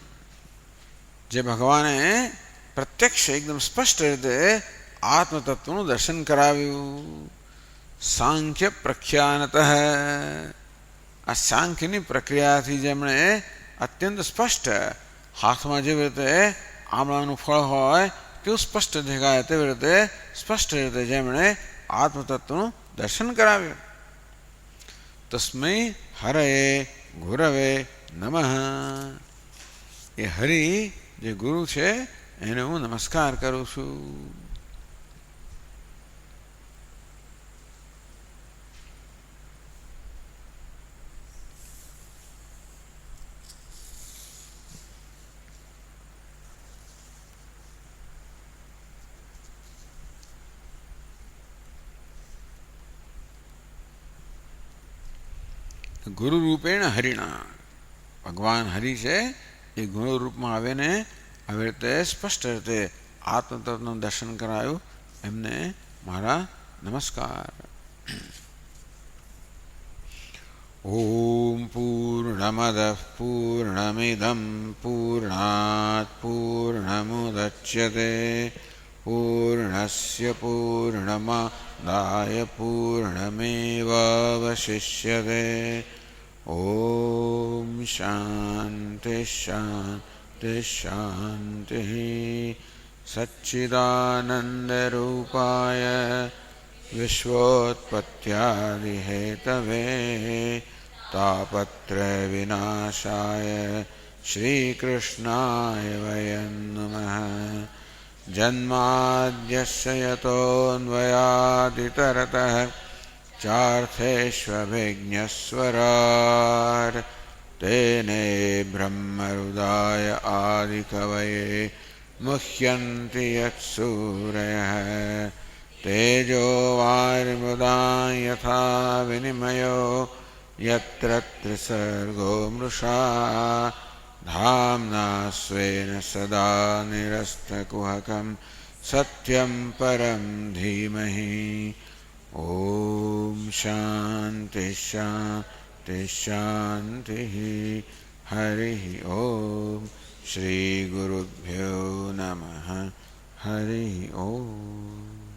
જે ભગવાને પ્રત્યક્ષ એકદમ સ્પષ્ટ રીતે આત્મતત્વનું દર્શન કરાવ્યું. સાંખ્ય પ્રખ્યાનત, આ સાંખ્યની પ્રક્રિયાથી જેમણે અત્યંત સ્પષ્ટ હાથમાં જેવી રીતે આમળાનું ફળ હોય કેવું સ્પષ્ટ દેખાય તેવી રીતે સ્પષ્ટ રીતે જેમણે આત્મતત્વનું દર્શન કરાવ્યું. તસ્મૈ હરયે ગુરવે નમઃ. એ હરિ જે ગુરુ છે એને હું નમસ્કાર કરું છું. ગુરુ રૂપેણ હરિણા, ભગવાન હરિ છે એ ગુરુ રૂપમાં આવીને આવી રીતે સ્પષ્ટ રીતે આત્મતત્વનું દર્શન કરાયું. એમને મારા નમસ્કાર. ઓમ પૂર્ણમદ પૂર્ણમિદમ પૂર્ણાત પૂર્ણમુદચ્યતે પૂર્ણસ્ય પૂર્ણમાદાય પૂર્ણમેવાવશિષ્યતે. ઓમ શાંતિ શાંતિ શાંતિ. સચ્ચિદાનંદરૂપાય વિશ્વોત્પત્યાદિહેતવે તાપત્રય વિનાશાય શ્રીકૃષ્ણાય વયં નમઃ. જન્માદ્યસ્ય યતોऽન્વયાદિતરતઃ ચાર્થેष्वभिज्ञस्वराट् तेने ब्रह्महृदाय आदिकवये मुह्यन्ति यत्सूरयः. तेजो वारिमृदां यथा विनिमयो यत्र त्रिसर्गो मृषा धाम्ना स्वेन सदा निरस्तकुहकं सत्यं परं धीमहि. ओम शांति शांति शांति. हरि ओम. श्री गुरुभ्यो नमः. हरि ओम.